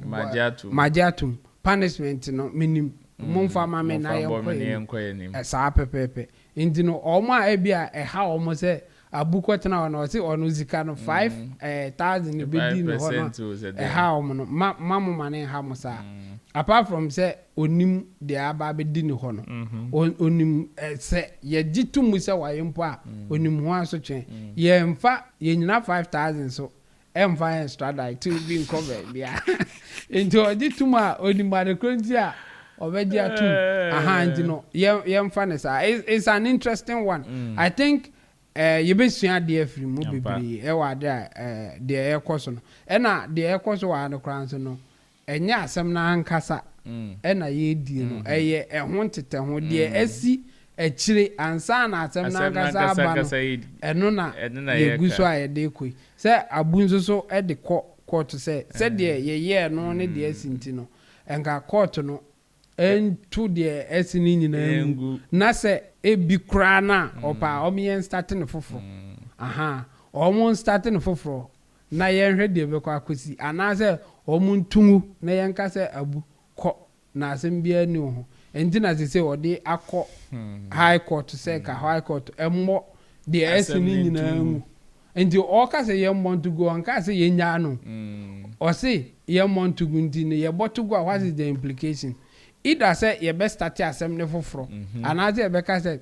magiatum punishment no minim momfa ma me na ye nkɔ saa pepepe enti no oma e bia e ha omo se abuko tena ono se ono zika no 5,000 bedi no ho e ha omo no mamu mane ha mo sa apart from say onim de aba bedi no ho no onim se ye gitum se wa yempo a onim ho aso twen ye mfa ye nyina 5,000 so emfa extra die to be cover bia enti ogitum a onim ade kronti a obeji atum aha ndi no ye mfa ne sa it's an interesting one I think you be sua de afri mu bibiri e wa de e koso no e na de e koso wa no kranso no enya asem na ankasa e na ye die no eye e ho tete ho de asi akire ansa na asem na ankasa aba no eno na ye guso a ye de koi se abunzo so e de court se de ye no ne de asinti no enka court no entu de esini nyina ngu na se ebi kra na opa omien starting foforo aha omon starting foforo na yenhwe de be kwa akosi ana se omun tungu na yenka se abu ko na asem bia ni ho enti na se ode akọ high court se ka high court emmo de esini nyina ngu enti o ka se yemmo to go anka se yenya no o se yemmo to go ndi ne ye botugo what is the implication either say ye best start asem ne foforo anaze ye be ka say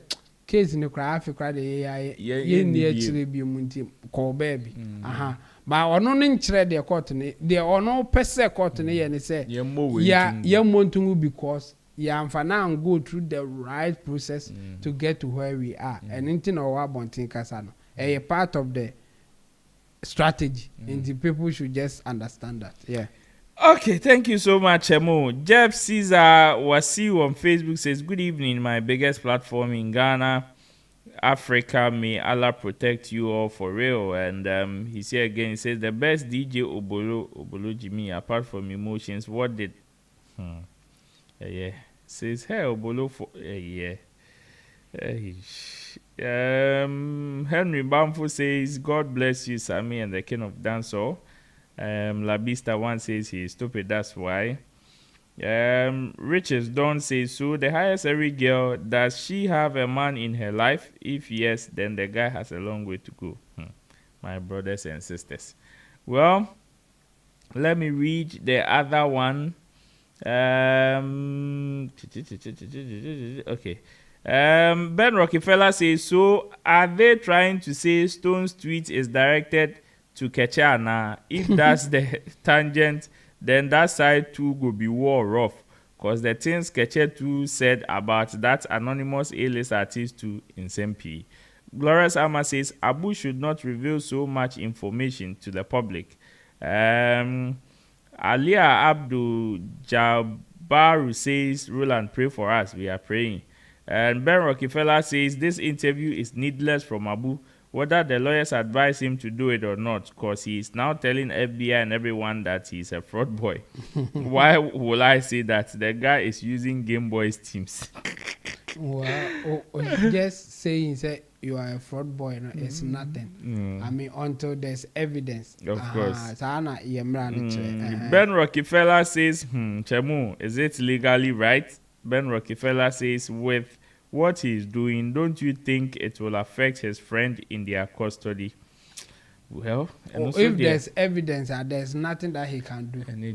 case ne kra afi kra de ye ni achire bi mu nti ko baby aha ba ono ne nkyere de court ne de ono pese court ne ye ne say ye montungu because yamfa now go through the right process to get to where we are. And anything or bonting kasa no, a part of the strategy, and the people should just understand that. Yeah. Okay, thank you so much, Emo. Jeff Caesar Wasiu on Facebook says, "Good evening, my biggest platform in Ghana, Africa. May Allah protect you all for real." And he's here again. He says, "The best DJ Obolo Jimmy, apart from emotions, what did?" Says, "Hey Obolo for Henry Bamfo says, "God bless you, Sammy, and the King of Dancehall." Labista one says he's stupid, that's why. Riches Don says, "So the highest every girl, does she have a man in her life? If yes, then the guy has a long way to go." My brothers and sisters. Well, let me read the other one. Okay. Ben Rockefeller says, "So are they trying to say Stone's tweet is directed to Kechana? If that's the tangent, then that side too will be war rough. Because the things Keche too said about that anonymous A-list artist to Insempi." Glorious Ama says, "Abu should not reveal so much information to the public." Alia Abdul Jabbaru says, "Roland, pray for us. We are praying." And Ben Rockefeller says, "This interview is needless from Abu, whether the lawyers advise him to do it or not, because he is now telling FBI and everyone that he's a fraud boy." Why will I say that? The guy is using Game Boy's teams. Well, just saying that you are a fraud boy, no, it's nothing. I mean, until there's evidence. Of course. Ben Rockefeller says, Chemu, is it legally right? Ben Rockefeller says, "With what he's doing, don't you think it will affect his friend in their custody?" Well, if there's evidence, there's nothing that he can do. The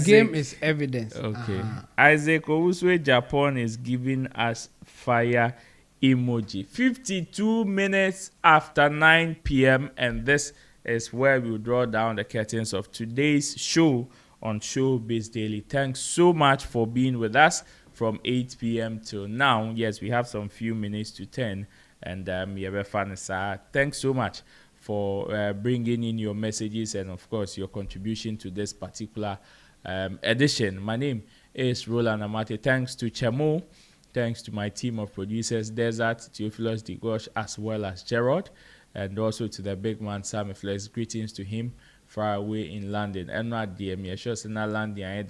game is evidence. Okay. Isaac Owuswe Japan is giving us fire emoji. 52 minutes after 9 p.m. and this is where we'll draw down the curtains of today's show on Showbiz Daily. Thanks so much for being with us from 8 p.m. till now. Yes, we have some few minutes to 10, and thanks so much for bringing in your messages and, of course, your contribution to this particular edition. My name is Roland Amate. Thanks to Chemo. Thanks to my team of producers, Desert, Theophilus Digosh, as well as Gerard, and also to the big man, Sammy Flex. Greetings to him far away in London. And not dear me, sure it's not London.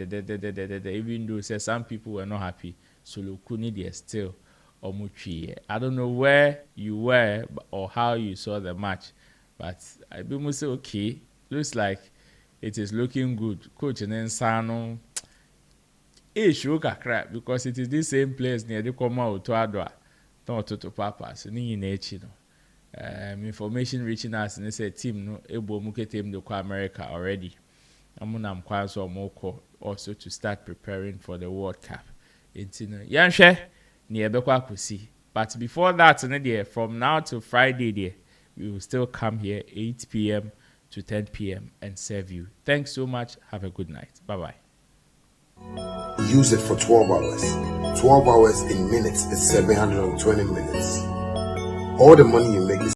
Even though say some people were not happy, so Lukuni still Omuchi. I don't know where you were or how you saw the match, but I be say okay. Looks like it is looking good. Coach and then Sano. Show crap because it is the same place near the Koma to Adwa, not to Papas, ni in Echino. Information reaching us and they say team no able muke team to America already. I'm quite so moko also to start preparing for the World Cup. It's Yanshe near Kwaku see. But before that, from now to Friday, we will still come here 8 p.m. to 10 p.m. and serve you. Thanks so much. Have a good night. Bye bye. Use it for 12 hours. 12 hours in minutes is 720 minutes. All the money you make